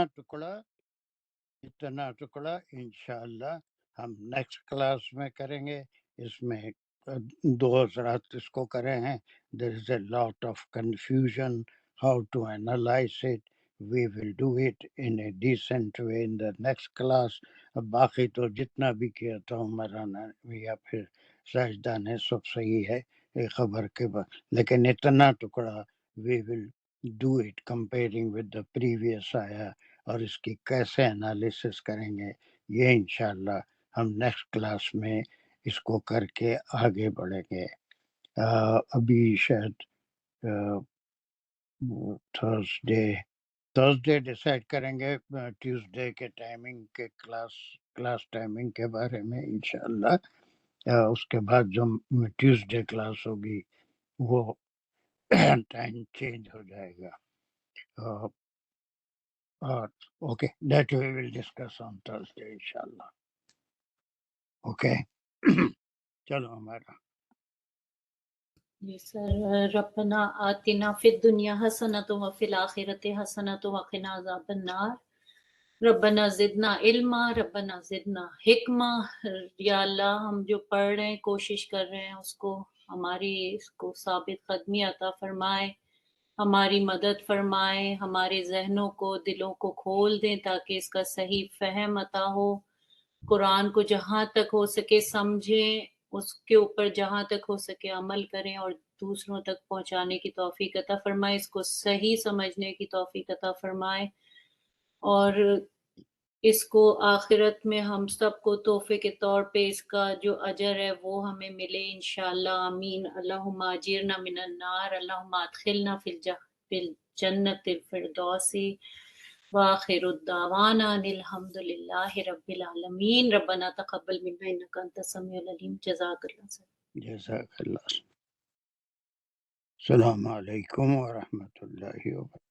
ٹکڑا انشاءاللہ ہم نیکسٹ کلاس میں کریں گے. اس میں دو حضرات اس کو کرے ہیں. there is a lot of confusion how to analyze it. We will do it in a decent way in the next class. باقی تو جتنا بھی کیا تھا عمرانہ یا پھر ساجدہ نے سب صحیح ہے ایک خبر کے بعد، لیکن اتنا ٹکڑا we will do it comparing with the previous ayah اور اس کی کیسے انالیسس کریں گے، یہ انشاءاللہ ہم نیکسٹ کلاس میں اس کو کر کے آگے بڑھیں گے۔ ابھی شاید تھرسڈے ڈیسائیڈ کریں گے ٹیوزڈے کے ٹائمنگ کے کلاس ٹائمنگ کے بارے میں انشاءاللہ۔ اس کے بعد جو ٹیوزڈے کلاس ہوگی وہ ٹائم چینج ہو جائے گا۔ اور okay that we will discuss on Thursday انشاءاللہ۔ اوکے چلو ہمارا جی سر، ربنا آتنا فی الدنیا حسنۃ وفی الآخرۃ حسنۃ وقنا عذاب النار، ربنا زدنا علما، ربنا زدنا حکمہ۔ یا اللہ ہم جو پڑھ رہے ہیں، کوشش کر رہے ہیں، اس کو ہماری اس کو ثابت قدمی عطا فرمائے، ہماری مدد فرمائے، ہمارے ذہنوں کو دلوں کو کھول دیں تاکہ اس کا صحیح فہم عطا ہو، قرآن کو جہاں تک ہو سکے سمجھیں، اس کے اوپر جہاں تک ہو سکے عمل کریں، اور دوسروں تک پہنچانے کی توفیق عطا فرمائے، اس کو صحیح سمجھنے کی توفیق عطا فرمائے، اور اس کو آخرت میں ہم سب کو تحفے کے طور پہ اس کا جو اجر ہے وہ ہمیں ملے انشاءاللہ، آمین۔ اللہم اجرنا من النار، اللہم ادخلنا فی الجنت الفردوس، وآخر الدعوانا ان الحمد للہ رب العالمین۔ ربنا تقبل منا انک انت السمیع العلیم۔ جزاک اللہ خیر۔ جزاک اللہ۔ السلام علیکم ورحمۃ اللہ وبرکاتہ۔